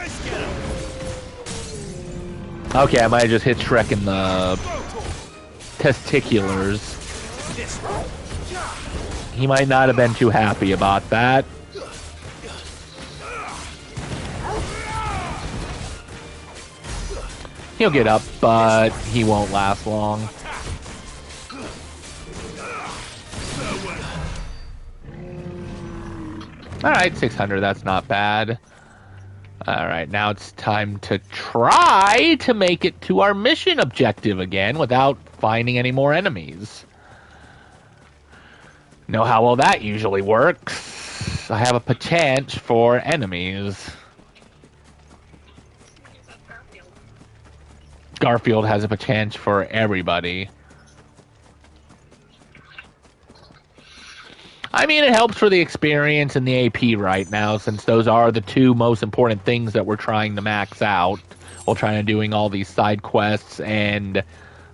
Okay, I might have just hit Shrek in the testiculars. He might not have been too happy about that. He'll get up, but he won't last long. Alright, 600, that's not bad. Alright, now it's time to try to make it to our mission objective again without finding any more enemies. Know how well that usually works. I have a penchant for enemies. Garfield has a penchant for everybody. I mean, it helps for the experience and the AP right now, since those are the two most important things that we're trying to max out while trying to doing all these side quests and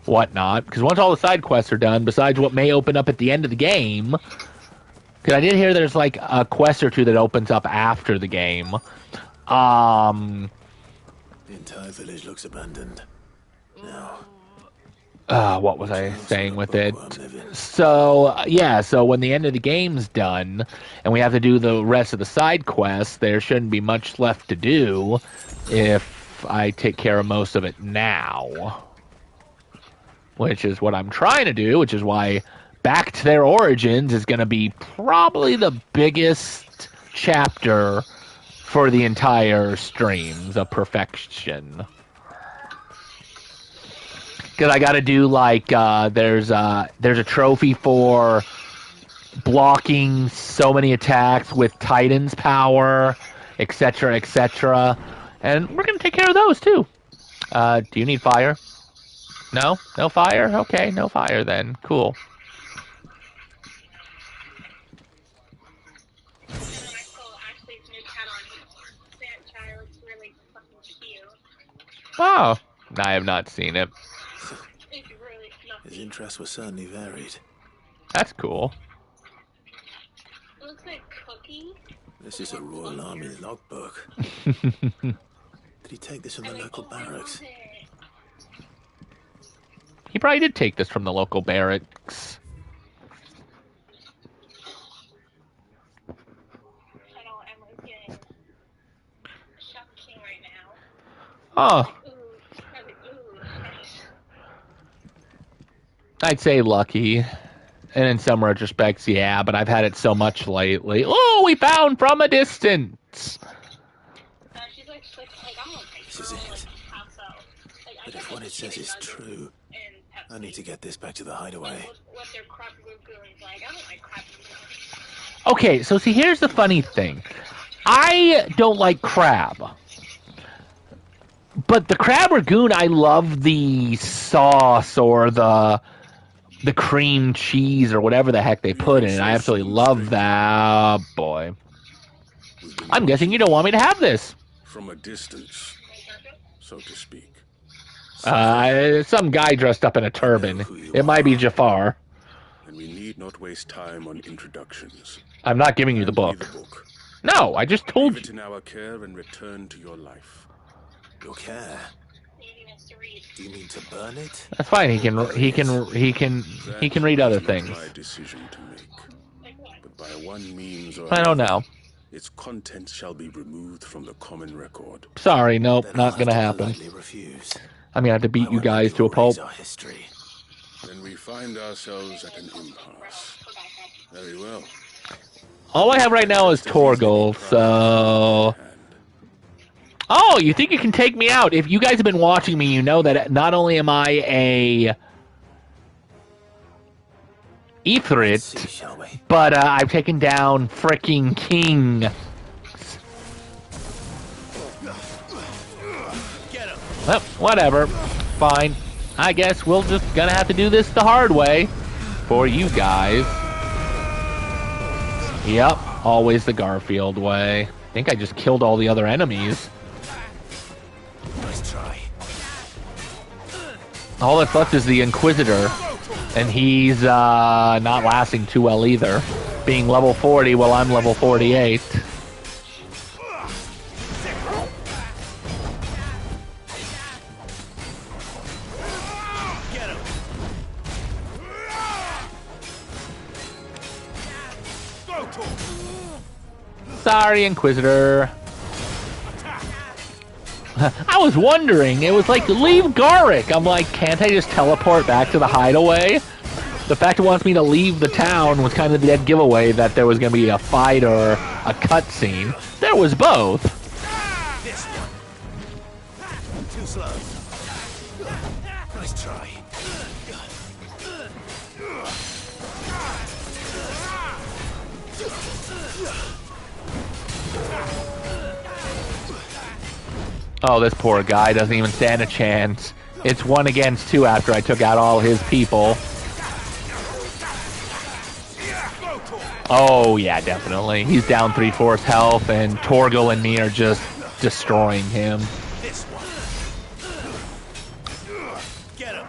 whatnot. Because once all the side quests are done, besides what may open up at the end of the game, because I did hear there's like a quest or two that opens up after the game. The entire village looks abandoned. Now, what was I saying with it? So, yeah, so when the end of the game's done, and we have to do the rest of the side quests, there shouldn't be much left to do if I take care of most of it now. Which is what I'm trying to do, which is why back to their origins is going to be probably the biggest chapter for the entire streams of perfection. Because I got to do like there's a trophy for blocking so many attacks with Titan's power, etc., etc. And we're going to take care of those too. Do you need fire? No? No fire? Okay, no fire then. Cool. Oh, I have not seen it. His interests were certainly varied. That's cool. Looks like cooking. This is a Royal Army logbook. Did he take this from the local barracks? He probably did take this from the local barracks. Oh. I'd say lucky. And in some retrospects, yeah, but I've had it so much lately. Oh, we found from a distance! This is it. But if what it says is true, I need to get this back to the hideaway. Okay, so see, here's the funny thing. I don't like crab. But the crab ragoon, I love the sauce or the cream cheese or whatever the heck they put in it. I absolutely love that. Oh, boy. I'm guessing you don't want me to have this. From a distance, so to speak. Some guy dressed up in a turban. It might be Jafar. And we need not waste time on introductions. I'm not giving you the book. No, I just told you. Leave it in our care and return to your life. Your care? Do you mean to burn it? That's fine. He can read other things. My decision to make. But by one means or I don't know. Its contents shall be removed from the common record. Sorry, nope, not gonna happen. I'm gonna have to beat you guys to a pulp. Then we find ourselves at an impasse. Very well. All I have right now is Torgal, so... Oh, you think you can take me out? If you guys have been watching me, you know that not only am I a Ifrit, but I've taken down fricking King. Well, whatever. Fine. I guess we're just gonna have to do this the hard way for you guys. Yep, always the Garfield way. I think I just killed all the other enemies. Nice try. All that's left is the Inquisitor, and he's not lasting too well either. Being level 40 while I'm level 48. Sorry, Inquisitor. I was wondering, it was like, leave Garrick. I'm like, can't I just teleport back to the hideaway? The fact it wants me to leave the town was kind of the dead giveaway that there was going to be a fight or a cutscene. There was both. This one. Too slow. Nice try. Oh, this poor guy doesn't even stand a chance. It's 1 against 2 after I took out all his people. Oh, yeah, definitely. He's down 3/4 health, and Torgal and me are just destroying him. This one. Get him.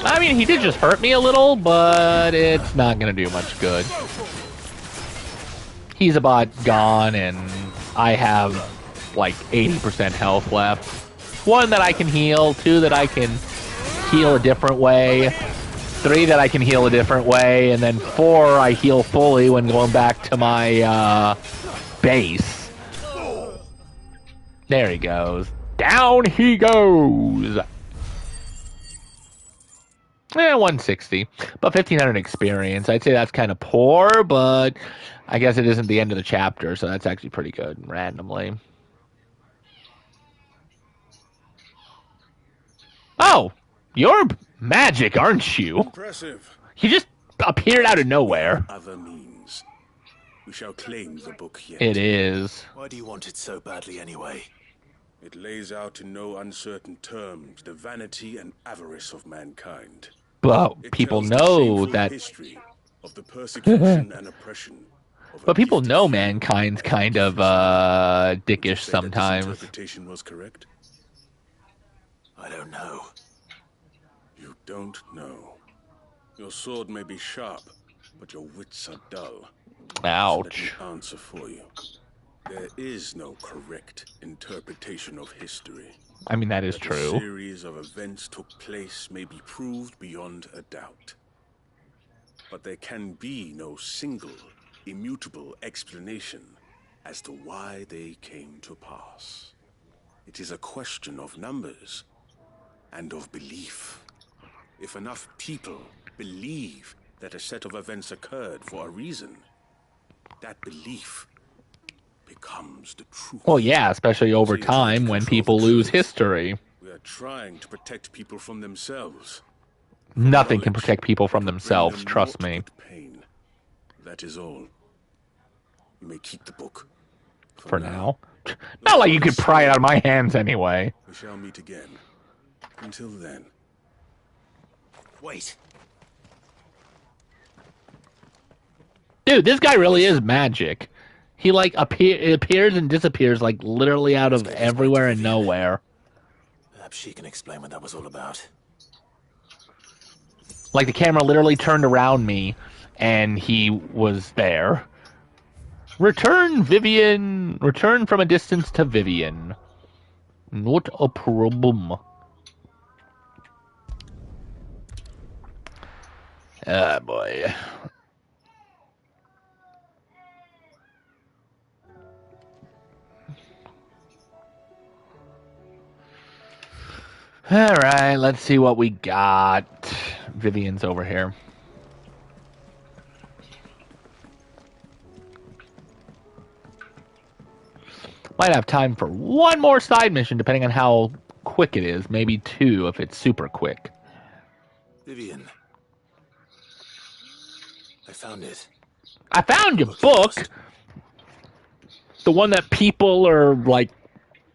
I mean, he did just hurt me a little, but it's not going to do much good. He's about gone, and I have like 80% health left. 1 that I can heal, 2 that I can heal a different way, 3 that I can heal a different way, and then 4 I heal fully when going back to my base. There he goes. Down he goes! 160. But 1,500 experience. I'd say that's kind of poor, but I guess it isn't the end of the chapter, so that's actually pretty good randomly. Oh, you're magic, aren't you? Impressive. You just appeared out of nowhere. Other means. We shall claim the book yet. It is. Why do you want it so badly anyway? It lays out in no uncertain terms the vanity and avarice of mankind. But people know that. History of the persecution and oppression. But people know mankind's kind of dickish sometimes. This interpretation was correct? I don't know. You don't know. Your sword may be sharp, but your wits are dull. Ouch. Let me answer for you. There is no correct interpretation of history. I mean, that is true. A series of events took place may be proved beyond a doubt. But there can be no single, immutable explanation as to why they came to pass. It is a question of numbers and of belief. If enough people believe that a set of events occurred for a reason, that belief becomes the truth. Well, yeah, especially over time when people lose history. We are trying to protect people from themselves. Nothing can protect people from themselves, trust me. Pain. That is all. You may keep the book. For now. Not like you could pry it out of my hands anyway. We shall meet again. Until then. Wait. Dude, this guy really is magic. He, like, appears and disappears, like, literally out of everywhere and nowhere. Perhaps she can explain what that was all about. Like, the camera literally turned around me, and he was there. Return, Vivian. Return from a distance to Vivian. Not a problem. Ah, boy. Alright, let's see what we got. Vivian's over here. Might have time for one more side mission, depending on how quick it is. Maybe two, if it's super quick. Vivian. I found it. I found your book! The one that people are, like,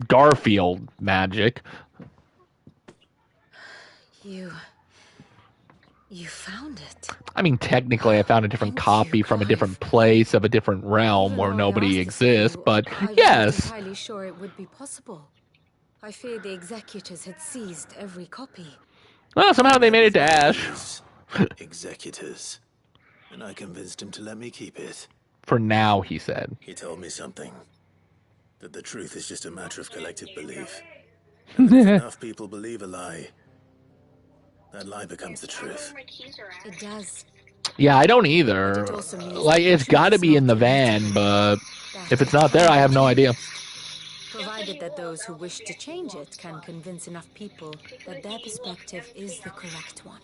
Garfield magic. You found it. I mean, technically, I found a different copy from a different place of a different realm where nobody exists, but yes. I'm not entirely sure it would be possible. I feared the executors had seized every copy. Well, somehow they made it to Ash. Executors. And I convinced him to let me keep it. For now, he said. He told me something. That the truth is just a matter of collective belief. And if enough people believe a lie, that lie becomes the truth. It does. Yeah, I don't either. Like, it's gotta be in the van, but if it's not there, I have no idea. Provided that those who wish to change it can convince enough people that their perspective is the correct one.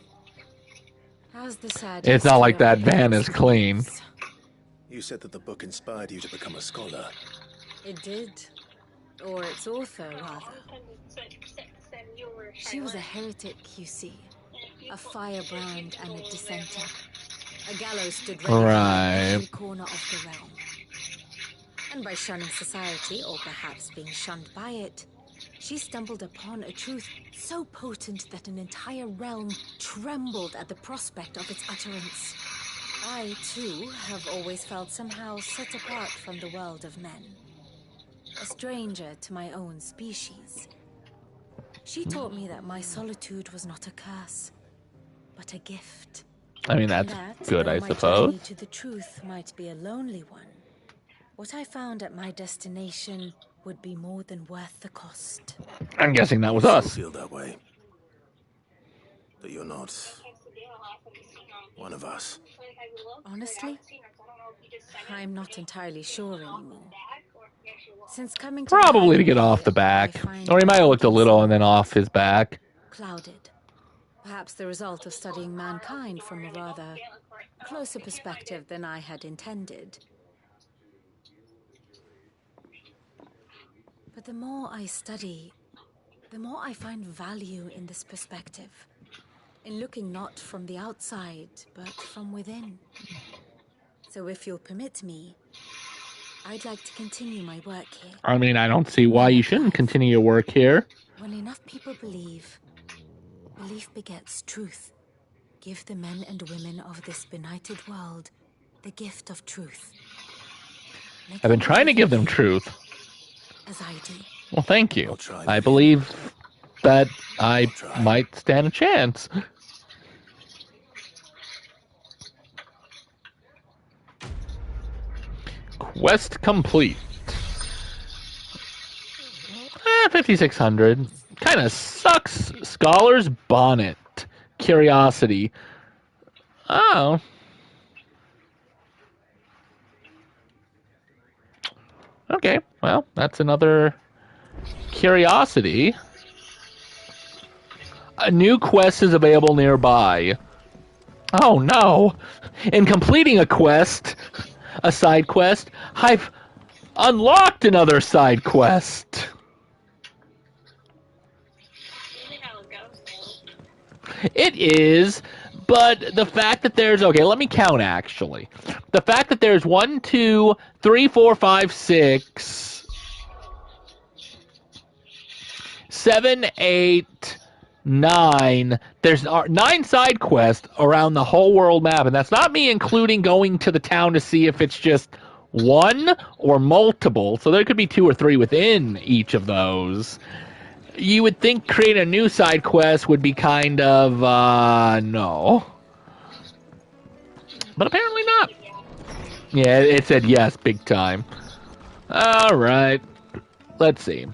As the sad It's not like that van is clean. You said that the book inspired you to become a scholar. It did. Or its author, rather. She was a heretic, you see. A firebrand and a dissenter. A gallows stood ready in every corner of the realm. And by shunning society, or perhaps being shunned by it, she stumbled upon a truth so potent that an entire realm trembled at the prospect of its utterance. I, too, have always felt somehow set apart from the world of men. A stranger to my own species. She taught me that my solitude was not a curse, but a gift. I mean, that's good, I suppose. My journey to the truth might be a lonely one. What I found at my destination would be more than worth the cost. I'm guessing that was us. I feel that way. That you're not one of us. Honestly, I'm not entirely sure anymore. Since coming to Probably to get off the back. Or he might have looked a little and then off his back. Clouded. Perhaps the result of studying mankind from a rather closer perspective than I had intended. But the more I study, the more I find value in this perspective. In looking not from the outside, but from within. So if you'll permit me, I'd like to continue my work here. I mean, I don't see why you shouldn't continue your work here. When enough people believe, belief begets truth. Give the men and women of this benighted world the gift of truth. I've been trying to give them truth. As I do. Well, thank you. I believe that I might stand a chance. Quest complete. 5,600. Kind of sucks. Scholar's Bonnet. Curiosity. Oh. Okay, well, that's another curiosity. A new quest is available nearby. Oh no! In completing a quest, a side quest, I've unlocked another side quest. It is, but the fact that there's... Okay, let me count, actually. The fact that there's 1, 2, 3, 4, 5, 6, 7, 8, 9. There's 9 side quests around the whole world map, and that's not me including going to the town to see if it's just one or multiple. So there could be 2 or 3 within each of those. You would think creating a new side quest would be kind of, no. But apparently not. Yeah, it said yes, big time. Alright. Let's see.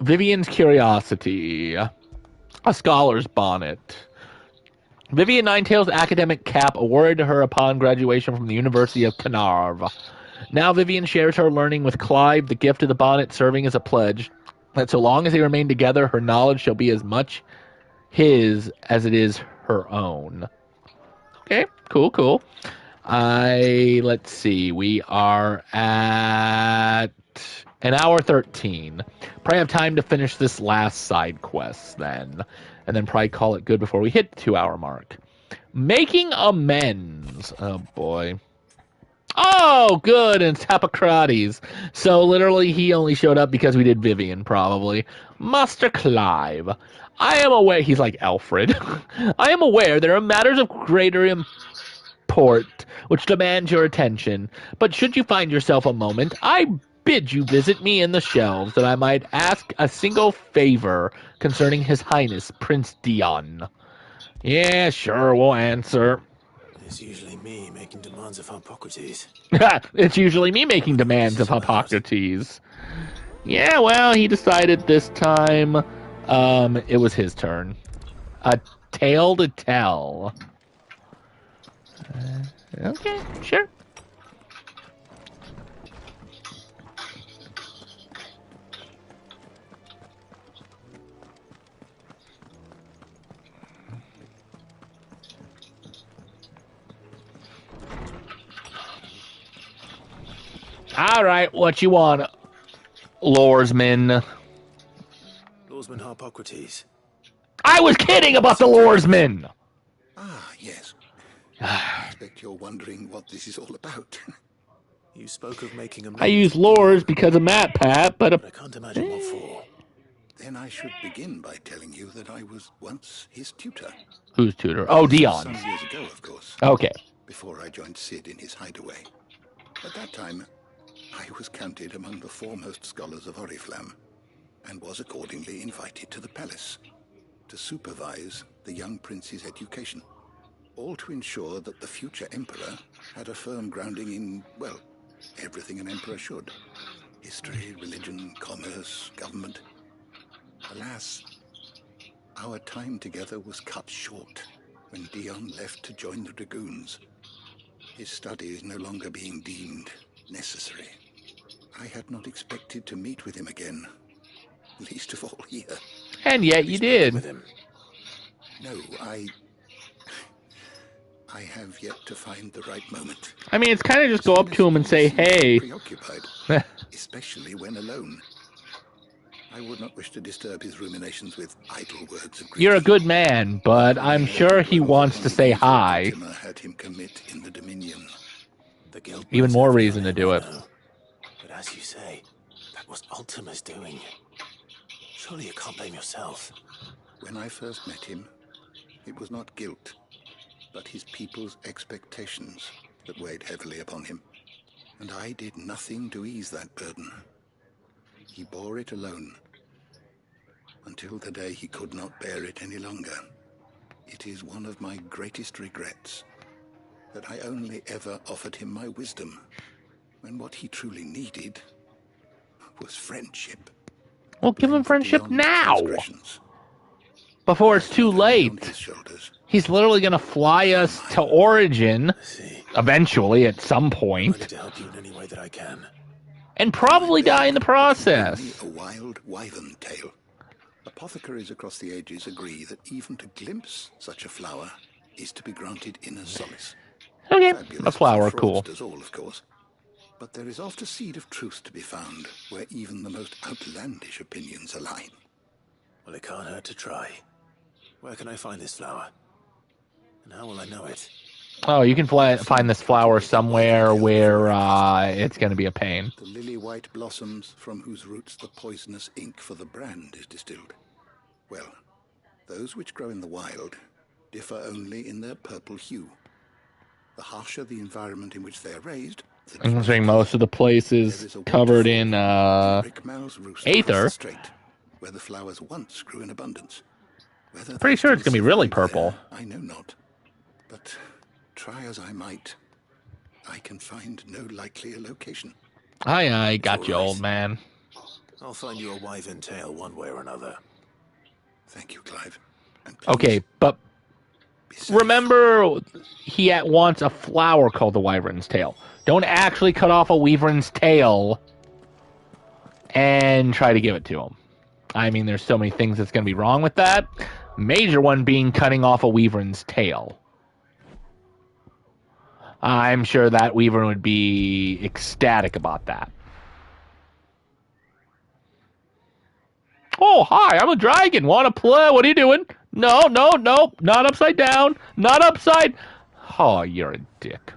Vivian's Curiosity. A Scholar's Bonnet. Vivian Ninetail's academic cap awarded to her upon graduation from the University of Carnarvon. Now Vivian shares her learning with Clive, the gift of the bonnet serving as a pledge that so long as they remain together, her knowledge shall be as much his as it is her own. Okay, cool. Let's see, we are at an hour 13. Probably have time to finish this last side quest then. And then probably call it good before we hit the 2-hour mark. Making amends. Oh boy. Oh, good, and it's Hippocrates. So literally he only showed up because we did Vivian, probably. Master Clive. I am aware, he's like Alfred. I am aware there are matters of greater import which demand your attention. But should you find yourself a moment, I bid you visit me in the shelves that I might ask a single favor concerning His Highness Prince Dion. Yeah, sure, we'll answer. It's usually me making demands of Hippocrates. It's usually me making demands of Hippocrates. Yeah, well, he decided this time it was his turn. A tale to tell. Okay, sure. All right, what you want, Loresman? Loresman Hippocrates. I was kidding about the Loresman! Ah, yes. I expect you're wondering what this is all about. You spoke of making a... I use lores because of MatPat, but I can't imagine what for. Then I should begin by telling you that I was once his tutor. Whose tutor? Oh, Dion's. Some years ago, of course. Okay. Before I joined Sid in his hideaway. At that time, I was counted among the foremost scholars of Oriflamme, and was accordingly invited to the palace to supervise the young prince's education, all to ensure that the future emperor had a firm grounding in, well, everything an emperor should. History, religion, commerce, government. Alas, our time together was cut short when Dion left to join the Dragoons, his studies no longer being deemed necessary. I had not expected to meet with him again, least of all here. And yet you did. With him. No, I have yet to find the right moment. I mean, it's kind of just go up to him and say, hey. Preoccupied, especially when alone. I would not wish to disturb his ruminations with idle words of greeting. You're a good man, but I'm sure he wants to say hi. Ultima had him commit in the Dominion. The guild Even more reason to do it. But as you say, that was Ultima's doing. Surely you can't blame yourself. When I first met him, it was not guilt, but his people's expectations that weighed heavily upon him. And I did nothing to ease that burden. He bore it alone, until the day he could not bear it any longer. It is one of my greatest regrets that I only ever offered him my wisdom, when what he truly needed was friendship. Well, give him friendship now, before it's too late. He's literally going to fly us to Origin, eventually, at some point. To help you in any way that I can. And probably die in the process. A wild wyvern tail. Apothecaries across the ages agree that even to glimpse such a flower is to be granted inner solace. Okay, Fabulous a flower, cool. does all, of course. But there is oft a seed of truth to be found where even the most outlandish opinions align. Well, it can't hurt to try. Where can I find this flower? And how will I know it? Oh, you can find this flower somewhere where it's going to be a pain. The lily-white blossoms from whose roots the poisonous ink for the brand is distilled. Well, those which grow in the wild differ only in their purple hue. The harsher the environment in which they are raised, I'm considering most of the places covered in Aether. Where the flowers once grew in abundance. Pretty sure it's going to be really purple. I know not, but try as I might, I can find no likelier location. I got you, old man. I'll find you a wyvern tail one way or another. Thank you, Clive. Okay, but remember, he wants a flower called the wyvern's tail. Don't actually cut off a wyvern's tail and try to give it to him. I mean, there's so many things that's going to be wrong with that. Major one being cutting off a wyvern's tail. I'm sure that wyvern would be ecstatic about that. Oh, hi, I'm a dragon. Want to play? What are you doing? No, not upside down. Not upside... Oh, you're a dick.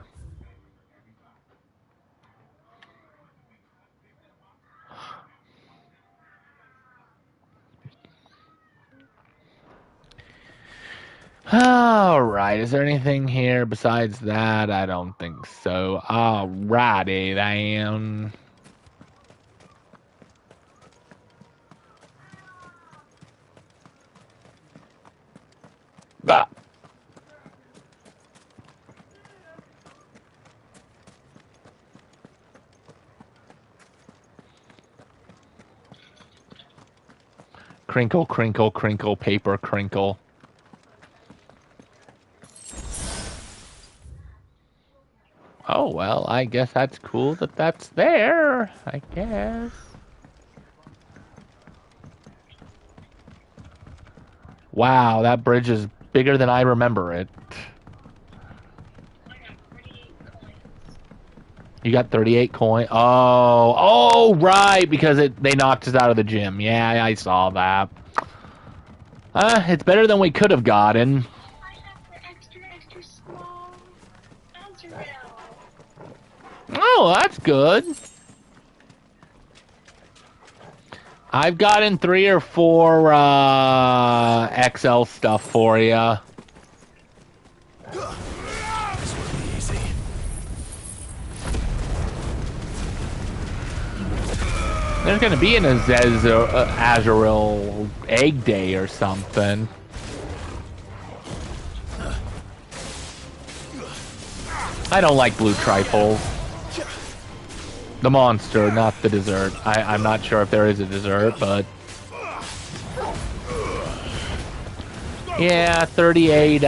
Alright, is there anything here besides that? I don't think so. Alrighty, then. Bah. Crinkle, crinkle, crinkle, paper, crinkle. Oh, well, I guess that's cool that that's there, I guess. Wow, that bridge is bigger than I remember it. You got 38 coins. Oh, right, because they knocked us out of the gym. Yeah, I saw that. It's better than we could have gotten. Oh, that's good. I've gotten 3 or 4 XL stuff for you. There's going to be an Azrael egg day or something. I don't like blue trifles. The monster, not the dessert. I'm not sure if there is a dessert, but... Yeah, 38,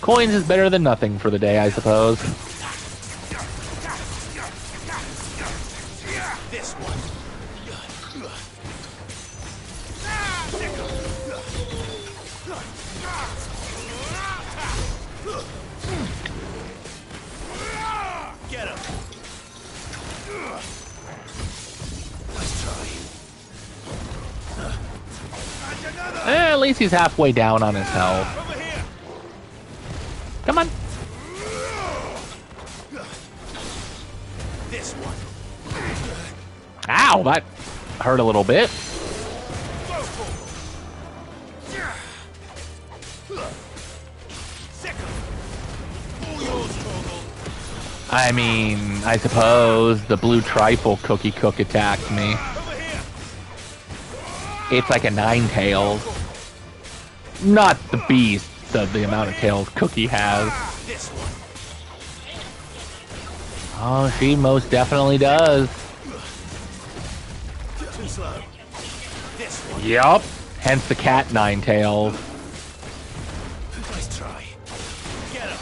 coins is better than nothing for the day, I suppose. Get him. Nice try. At least he's halfway down on his health. Come on. This one. Ow, that hurt a little bit. I mean, I suppose the blue trifle cookie cook attacked me. It's like a 9 tails. Not the beast of the amount of tails Cookie has. Oh, she most definitely does. Yup. Hence the cat 9 tails. Nice try. Get him.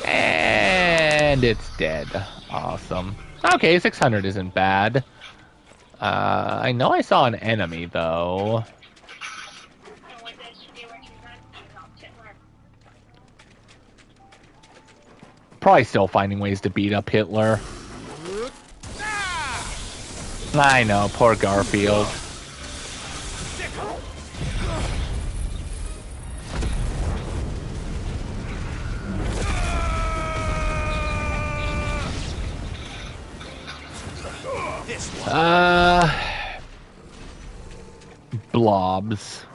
And it's dead. Awesome. Okay, 600 isn't bad. I know I saw an enemy, though. Probably still finding ways to beat up Hitler. I know, poor Garfield. Blobs.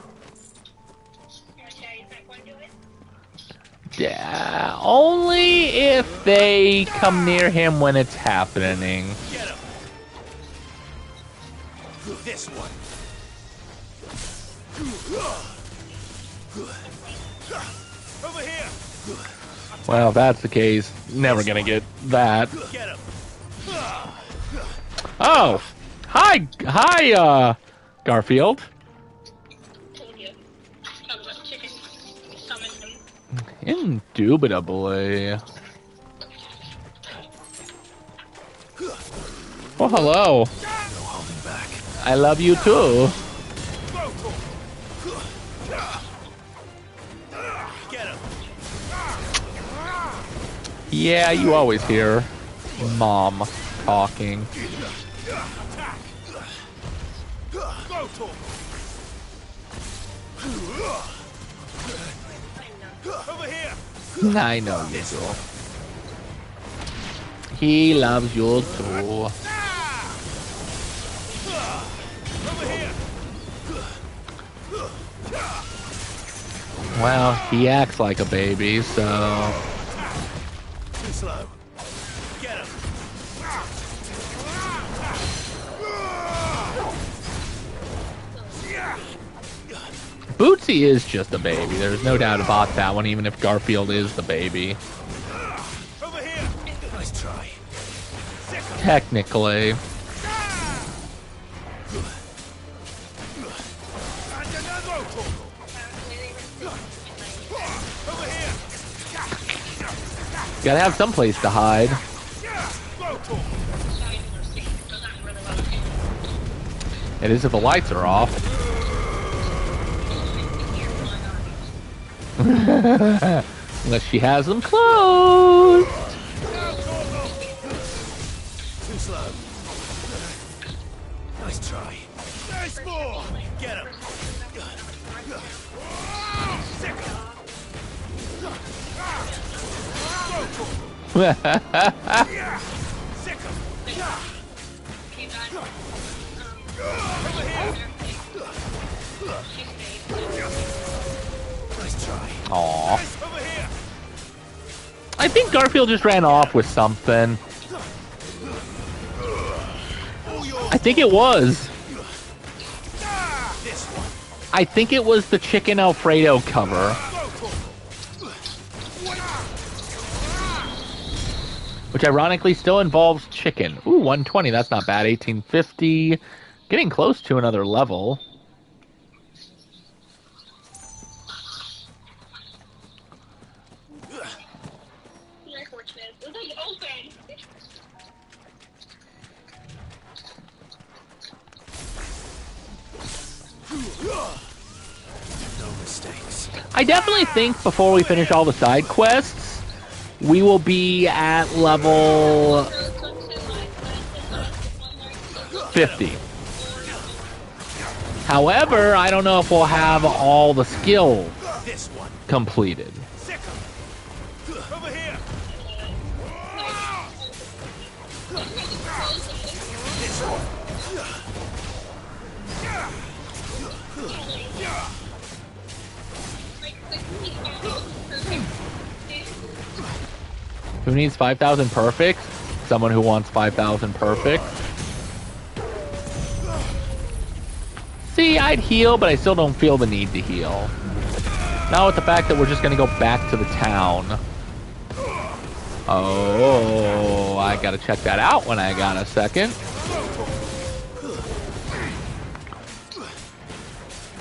Yeah, only if they come near him when it's happening. Get him. This one. Over here. Well, if that's the case, never gonna get that. Get him. Oh, hi, Garfield. Indubitably. Oh, hello. I love you too. Yeah, you always hear Mom talking. I know you do. He loves you too. Well, he acts like a baby, so... Too slow. Get him. Bootsy is just a baby. There's no doubt about that one, even if Garfield is the baby. Over here. Nice try. Technically. Gotta have some place to hide. It is if the lights are off. Unless she has them closed. Too slow. Nice try. Nice more. Get him. Aww. I think Garfield just ran off with something. I think it was. I think it was the Chicken Alfredo cover. Which ironically still involves chicken. Ooh, 120, that's not bad. 1850. Getting close to another level. No mistakes. I definitely think before we finish all the side quests, we will be at level 50. However, I don't know if we'll have all the skills completed. Over here. Who needs 5,000 perfect? Someone who wants 5,000 perfect. See, I'd heal, but I still don't feel the need to heal. Now with the fact that we're just going to go back to the town. Oh, I got to check that out when I got a second.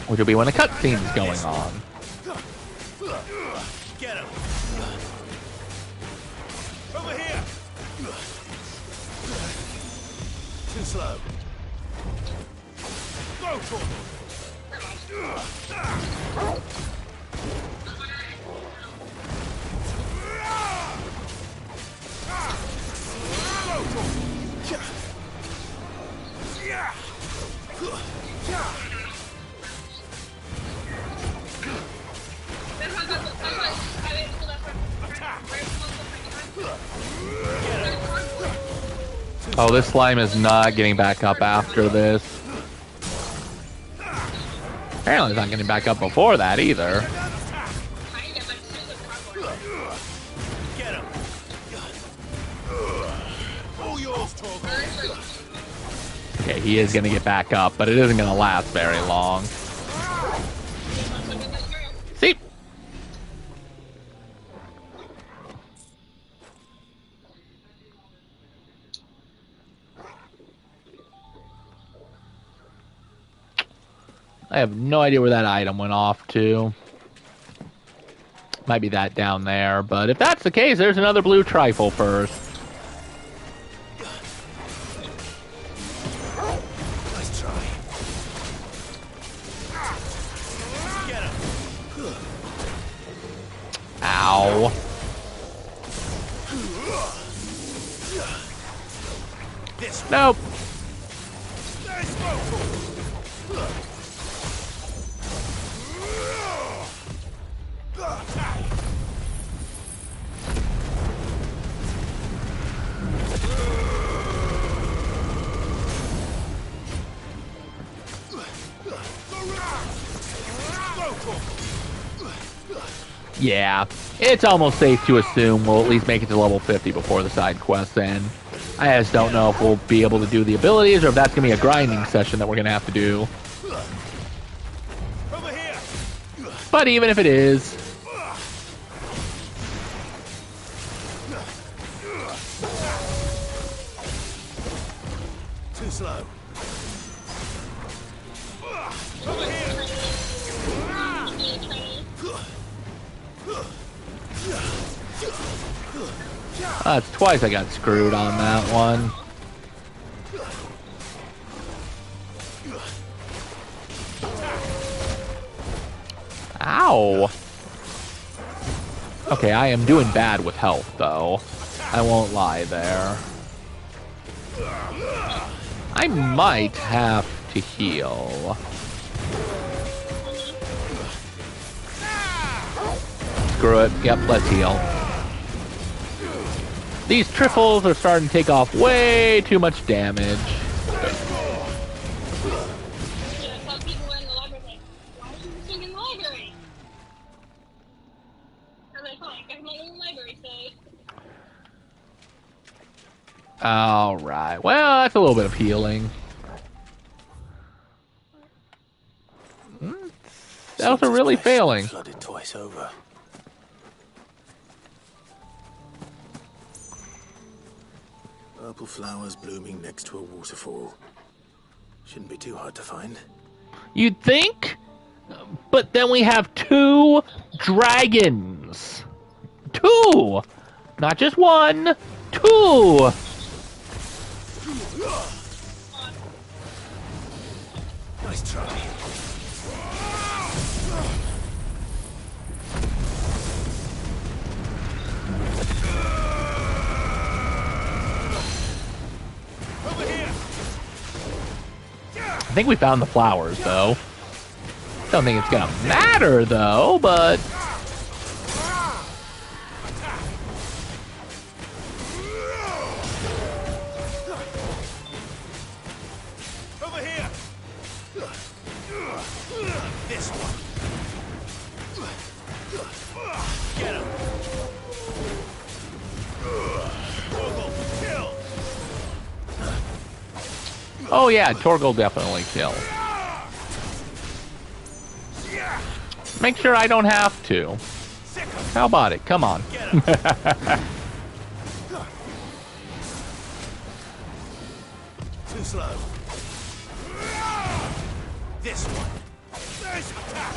Which will be when the cutscene's going on. Get him. Over here. Too slow. Go for it. Oh, this slime is not getting back up after this. Apparently it's not getting back up before that either. Okay, he is going to get back up, but it isn't going to last very long. See? I have no idea where that item went off to. Might be that down there, but if that's the case, there's another blue trifle first. Nice try. Get him. Ow. Nope. Yeah, it's almost safe to assume we'll at least make it to level 50 before the side quests end. I just don't know if we'll be able to do the abilities or if that's going to be a grinding session that we're going to have to do. But even if it is... Too slow. That's twice I got screwed on that one. Ow! Okay, I am doing bad with health, though. I won't lie there. I might have to heal. Screw it. Yep, let's heal. These trifles are starting to take off way too much damage. Alright, well, that's a little bit of healing. Elves are really failing. Flooded twice over. Purple flowers blooming next to a waterfall. Shouldn't be too hard to find. You'd think? But then we have 2 dragons. 2! Not just 1, 2! Nice try. think we found the flowers, though. Don't think it's gonna matter, though, but... Over here! This one. Get him! Kill! Oh yeah, Torgal definitely kill. Make sure I don't have to. How about it? Come on. Too slow. This one. Nice attack.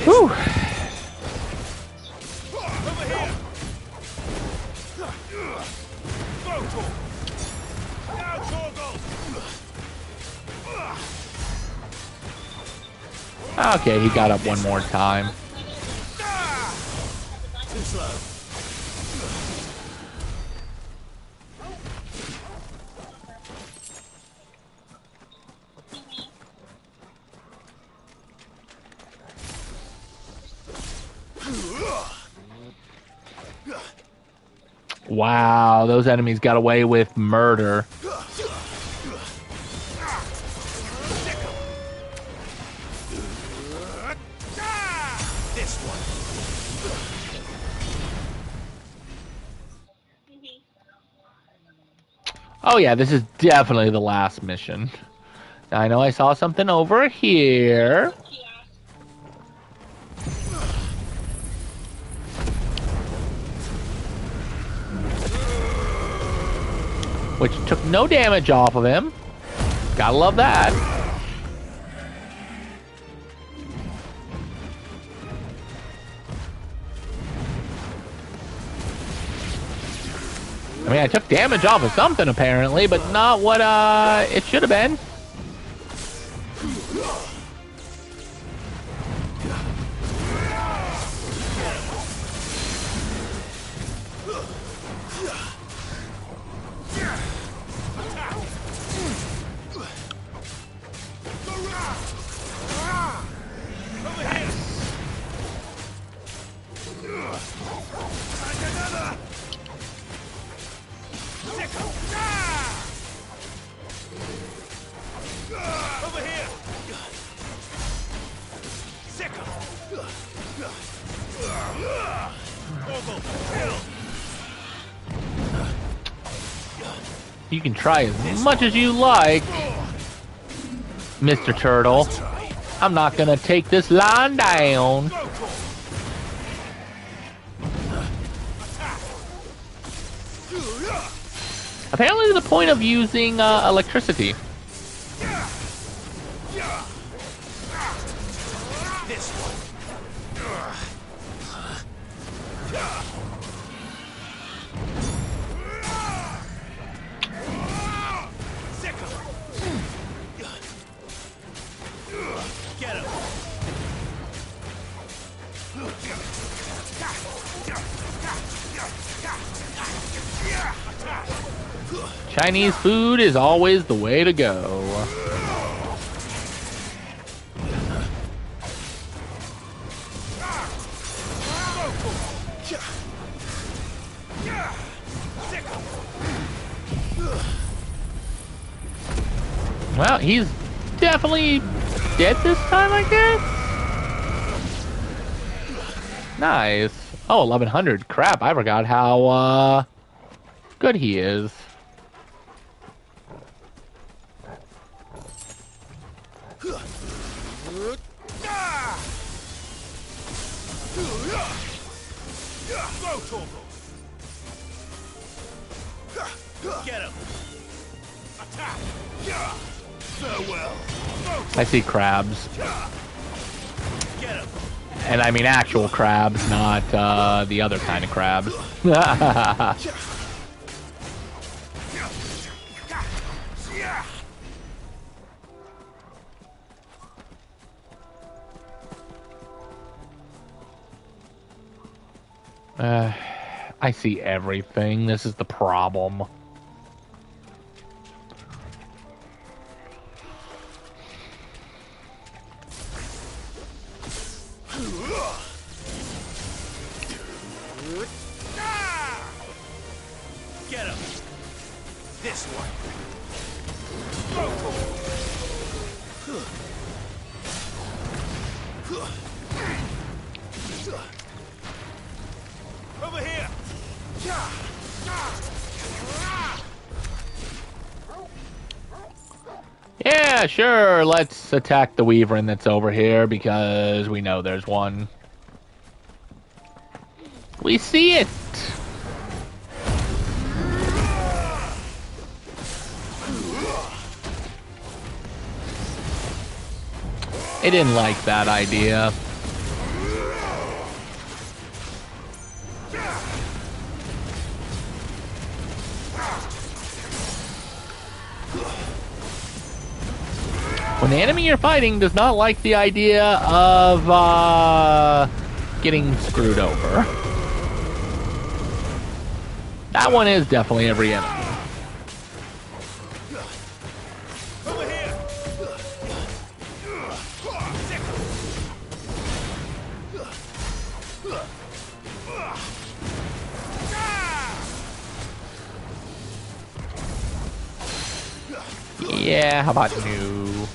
Whew. Over here. Now, Torgal. Okay, he got up one more time. Too slow. Wow, those enemies got away with murder. This one. Oh yeah, this is definitely the last mission. I know I saw something over here. Which took no damage off of him. Gotta love that. I mean, I took damage off of something apparently, but not what it should have been. You can try as much as you like, Mr. Turtle. I'm not gonna take this line down. Apparently the point of using electricity. Chinese food is always the way to go. Well, he's definitely dead this time, I guess? Nice. Oh, 1100. Crap, I forgot how good he is. Get him. Attack. Farewell. I see crabs. Get him. And I mean actual crabs, not the other kind of crabs. I see everything. This is the problem. Get him! This one! Over here! Yeah, sure, let's attack the Wyvern that's over here, because we know there's one. We see it! I didn't like that idea. When the enemy you're fighting does not like the idea of getting screwed over. That one is definitely every enemy. Yeah, how about new?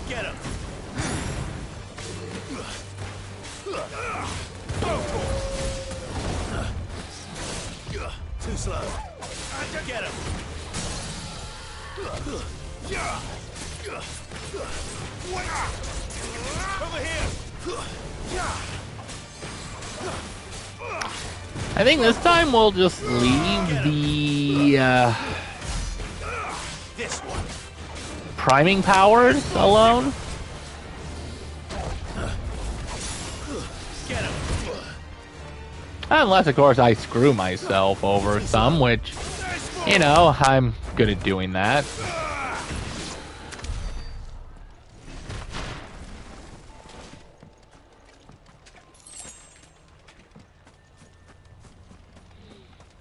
Get him! Too slow. Get him! Over here! I think this time we'll just leave the This one. priming powers alone. Get him! Unless, of course, I screw myself over some, which, you know, I'm good at doing that.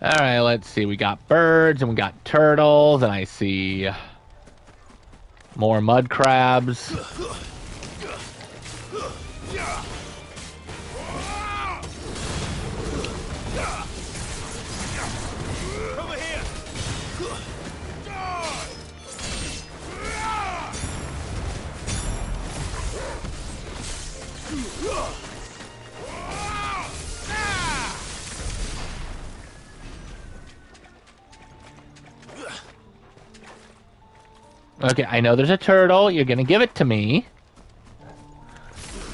Alright, let's see. We got birds and we got turtles, and I see more mud crabs. Over here! Okay, I know there's a turtle. You're gonna give it to me.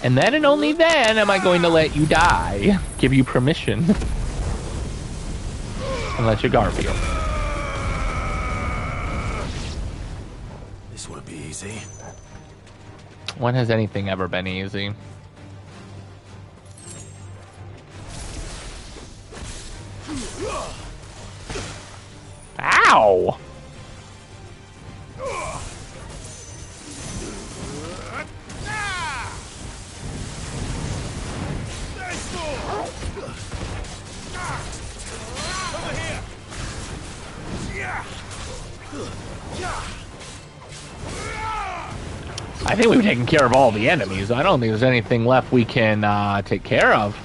And then and only then am I going to let you die. Give you permission. Unless you're Garfield. This won't be easy. When has anything ever been easy? Ow! I think we've taken care of all the enemies. I don't think there's anything left we can take care of.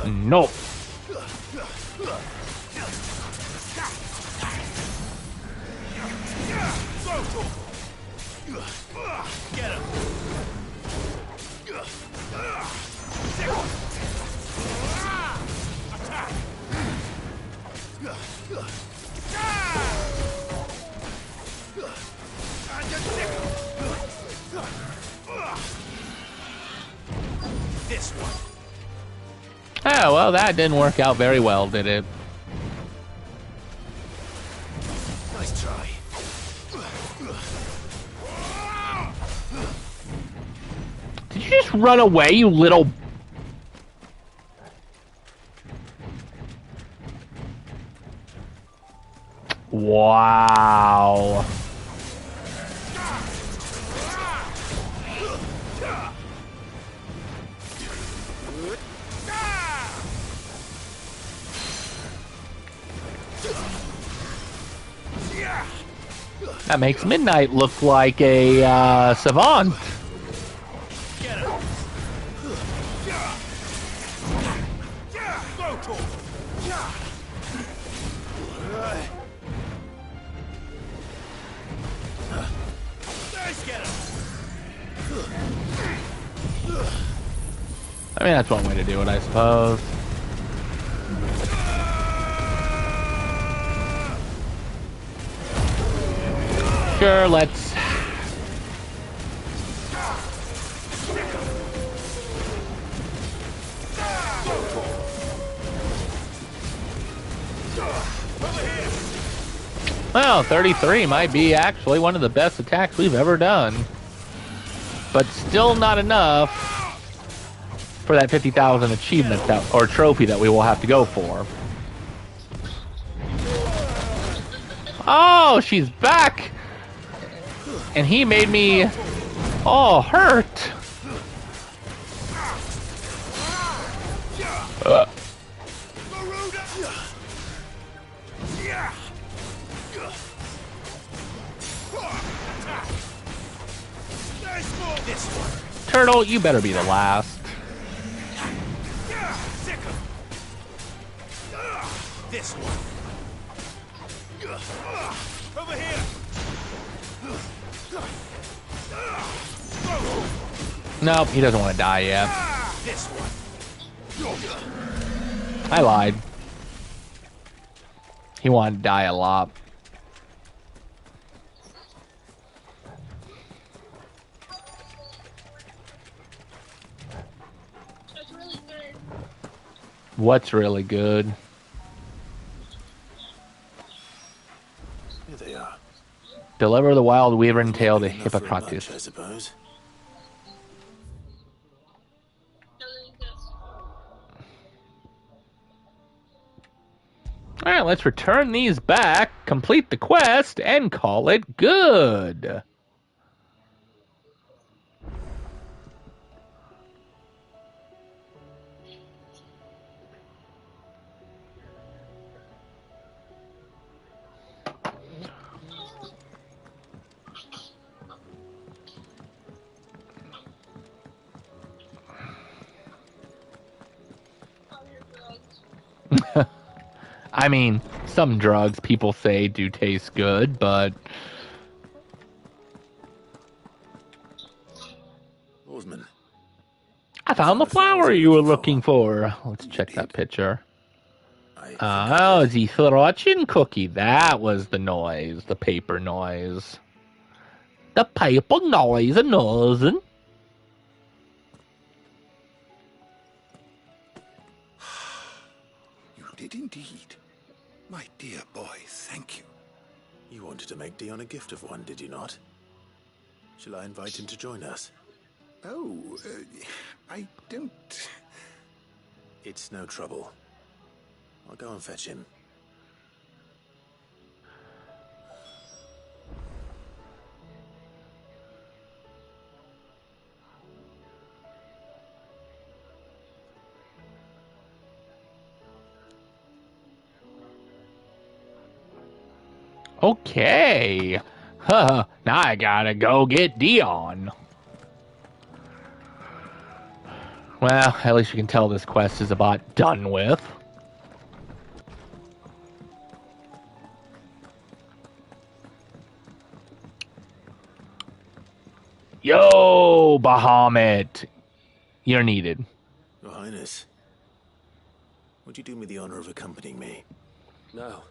Nope. This one. Oh, well, that didn't work out very well, did it? Nice try. Did you just run away, you little... Wow. That makes Midnight look like a savant. I mean, that's one way to do it, I suppose. Sure, let's... Well, 33 might be actually one of the best attacks we've ever done. But still not enough for that 50,000 achievement that, or trophy that we will have to go for. Oh, she's back! And he made me all hurt. Turtle, you better be the last. This one. Over here. Nope, he doesn't want to die yet. This one. I lied. He wanted to die a lot. That's really good. What's really good? Here they are. Deliver the wild wyvern tail to Enough for a bunch, Hippocrates. I suppose. Alright, let's return these back, complete the quest, and call it good. I mean, some drugs people say do taste good, but... Oarsman. I found the flower you were looking for. Let's check that picture. Oh, the fortune cookie. That was the noise. The paper noise. The paper noise, a noising. You did indeed. My dear boy, thank you. You wanted to make Dion a gift of one, did you not? Shall I invite him to join us? Oh, I don't... It's no trouble. I'll go and fetch him. Okay. Huh. Now I gotta go get Dion. Well, at least you can tell this quest is about done with. Yo, Bahamut. You're needed. Your Highness, would you do me the honor of accompanying me? Now.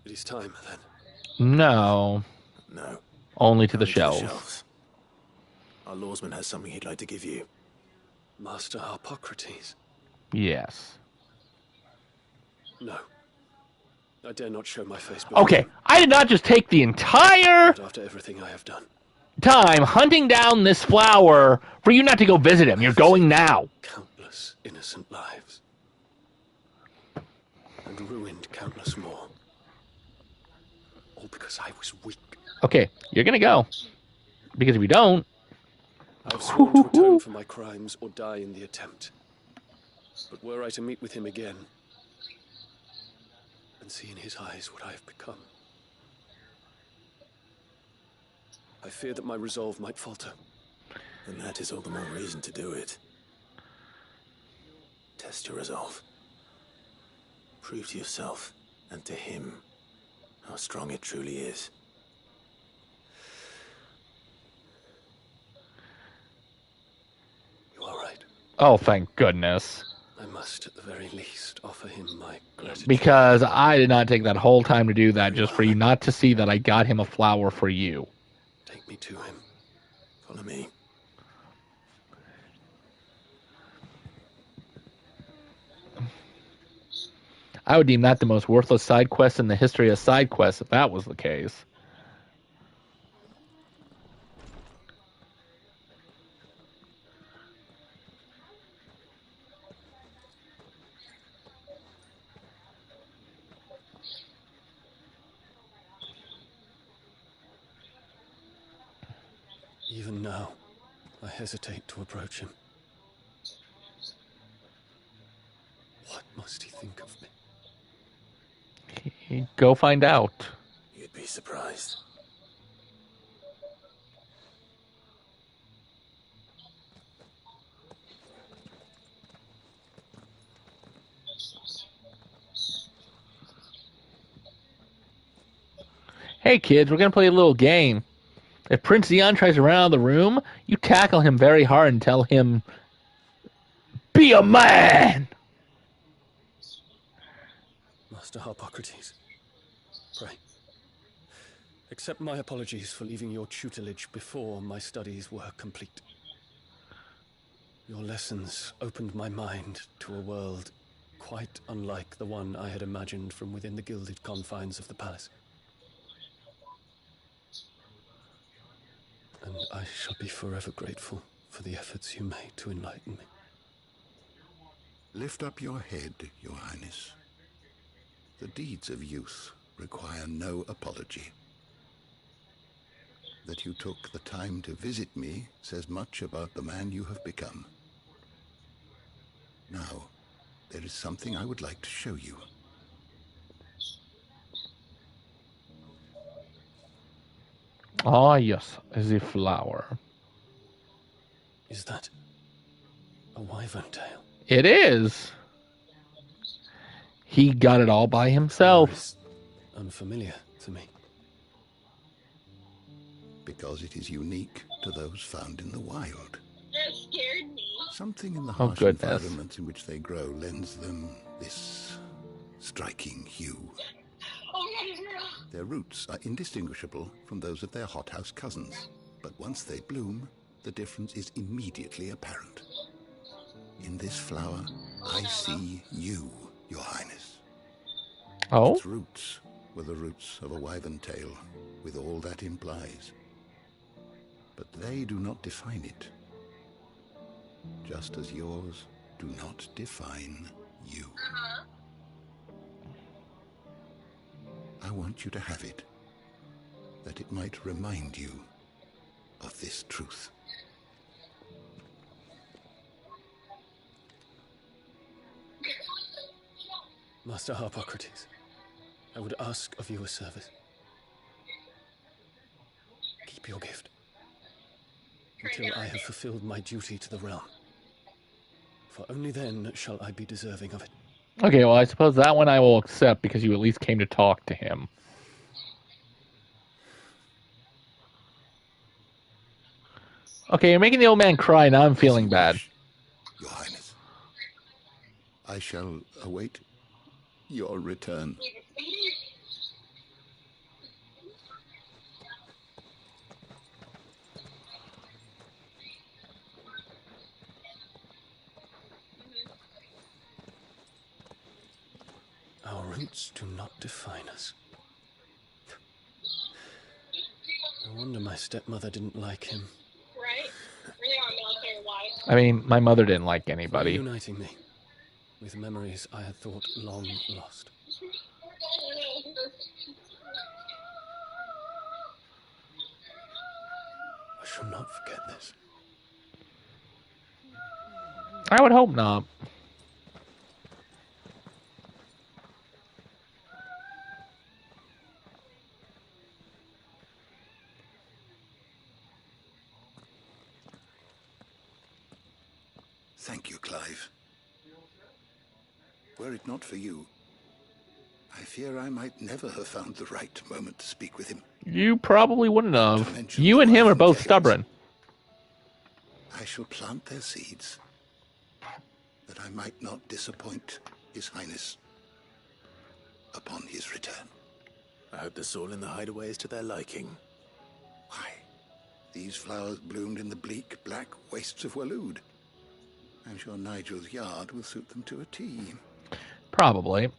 It is time, then. No. No. Only to the Only shelves. Our lawsman has something he'd like to give you. Master Hippocrates? Yes. No. I dare not show my face before Okay, him. I did not just take the entire Not after everything I have done. time hunting down this flower for you not to go visit him. You're going now. Countless innocent lives. And ruined countless more. All because I was weak. Okay, you're gonna go. Because if you don't... I've sworn to atone for my crimes or die in the attempt. But were I to meet with him again, and see in his eyes what I have become, I fear that my resolve might falter. then that is all the more reason to do it. Test your resolve. Prove to yourself, and to him, how strong it truly is. You are right. Oh, thank goodness. I must, at the very least, offer him my gratitude. Because I did not take that whole time to do that just for you not to see that I got him a flower for you. Take me to him. Follow me. I would deem that the most worthless side quest in the history of side quests if that was the case. Even now, I hesitate to approach him. What must he think of me? Go find out. You'd be surprised. Hey kids, we're gonna play a little game. If Prince Xeon tries to run out of the room, you tackle him very hard and tell him, "Be a man!" Master Harpocrates, pray, accept my apologies for leaving your tutelage before my studies were complete. Your lessons opened my mind to a world quite unlike the one I had imagined from within the gilded confines of the palace. And I shall be forever grateful for the efforts you made to enlighten me. Lift up your head, Your Highness. The deeds of youth require no apology. That you took the time to visit me says much about the man you have become. Now, there is something I would like to show you. Ah, yes, the flower. Is that a wyvern tail? It is. He got it all by himself. Unfamiliar to me. Because it is unique to those found in the wild. That scared me. Something in the Oh, harsh goodness. environments in which they grow lends them this striking hue. Their roots are indistinguishable from those of their hothouse cousins, but once they bloom, the difference is immediately apparent. In this flower, I see you, Your Highness. Oh? Its roots were the roots of a wyvern tail, with all that implies. But they do not define it, just as yours do not define you. I want you to have it, that it might remind you of this truth. Master Harpocrates, I would ask of you a service. Keep your gift until I have fulfilled my duty to the realm. For only then shall I be deserving of it. Okay, well, I suppose that one I will accept because you at least came to talk to him. Okay, you're making the old man cry. Now I'm feeling bad. Your Highness, I shall await your return. Our roots do not define us. No wonder my stepmother didn't like him. Right? Really are military wives. I mean, my mother didn't like anybody. Reuniting me with memories I had thought long lost. I shall not forget this. I would hope not. Thank you, Clive. Were it not for you, I fear I might never have found the right moment to speak with him. You probably wouldn't have. You and him are both stubborn. I shall plant their seeds, that I might not disappoint His Highness upon his return. I hope the soil in the hideaway is to their liking. Why, these flowers bloomed in the bleak, black wastes of Waloed. I'm sure Nigel's yard will suit them to a T. Probably.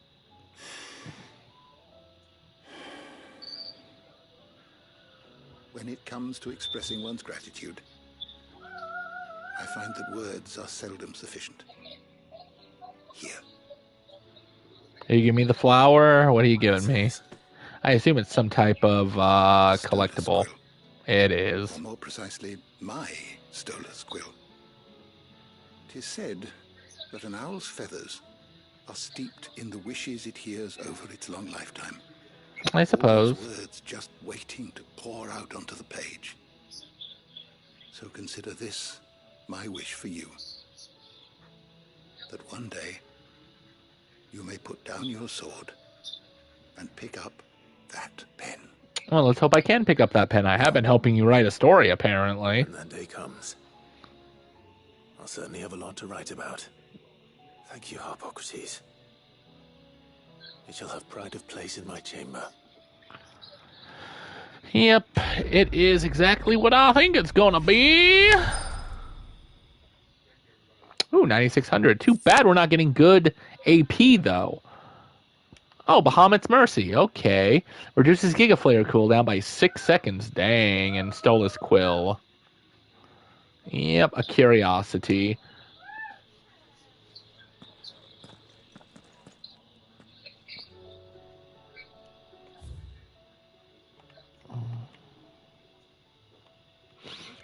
When it comes to expressing one's gratitude, I find that words are seldom sufficient. Here. Are you giving me the flower? What are you giving me? I assume it's some type of collectible. It is. Or more precisely, my Stolas quill. 'Tis said that an owl's feathers are steeped in the wishes it hears over its long lifetime. I suppose. All those words just waiting to pour out onto the page. So consider this my wish for you. That one day you may put down your sword and pick up that pen. Well, let's hope I can pick up that pen. I have been helping you write a story, apparently. When that day comes, I'll certainly have a lot to write about. Thank you, Harpocrates. It shall have pride of place in my chamber. Yep, it is exactly what I think it's gonna be. Ooh, 9,600. Too bad we're not getting good AP, though. Oh, Bahamut's Mercy. Okay. Reduces Gigaflare cooldown by 6 seconds. Dang. And Stolas Quill. Yep, a curiosity.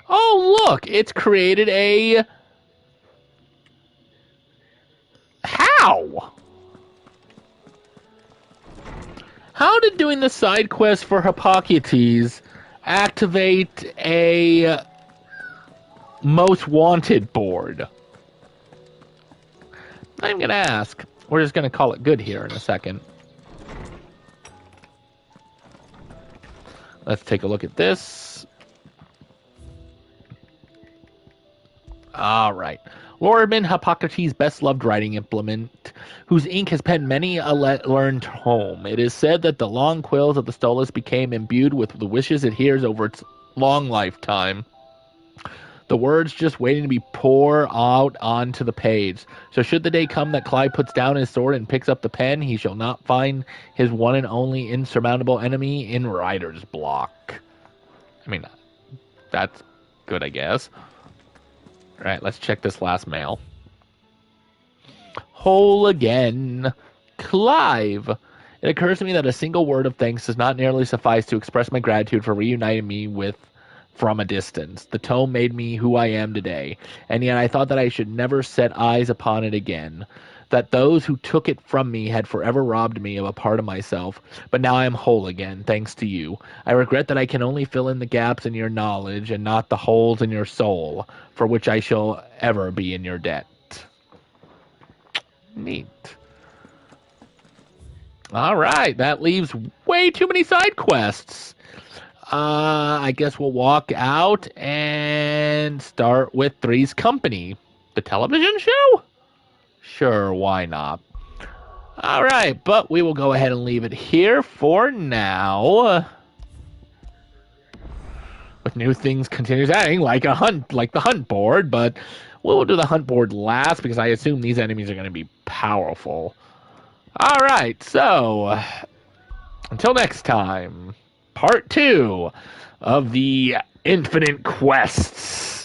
Oh, look! It's created a... How? How did doing the side quest for Hippocrates activate a most wanted board? I'm going to ask. We're just going to call it good here in a second. Let's take a look at this. All right. Lorman Hippocrates' best-loved writing implement, whose ink has penned many a learned home. It is said that the long quills of the Stolas became imbued with the wishes it hears over its long lifetime. The words just waiting to be poured out onto the page. So should the day come that Clive puts down his sword and picks up the pen, he shall not find his one and only insurmountable enemy in writer's block. I mean, that's good, I guess. All right, let's check this last mail. Whole again. Clive. It occurs to me that a single word of thanks does not nearly suffice to express my gratitude for reuniting me with from a distance. The tome made me who I am today, and yet I thought that I should never set eyes upon it again. That those who took it from me had forever robbed me of a part of myself, but now I am whole again, thanks to you. I regret that I can only fill in the gaps in your knowledge and not the holes in your soul, for which I shall ever be in your debt. Neat. All right, that leaves way too many side quests. I guess we'll walk out and start with Three's Company. The television show? Sure, why not? All right, but we will go ahead and leave it here for now. With new things continues adding, like the hunt board, but we'll do the hunt board last because I assume these enemies are going to be powerful. All right, so until next time, part 2 of the Infinite Quests.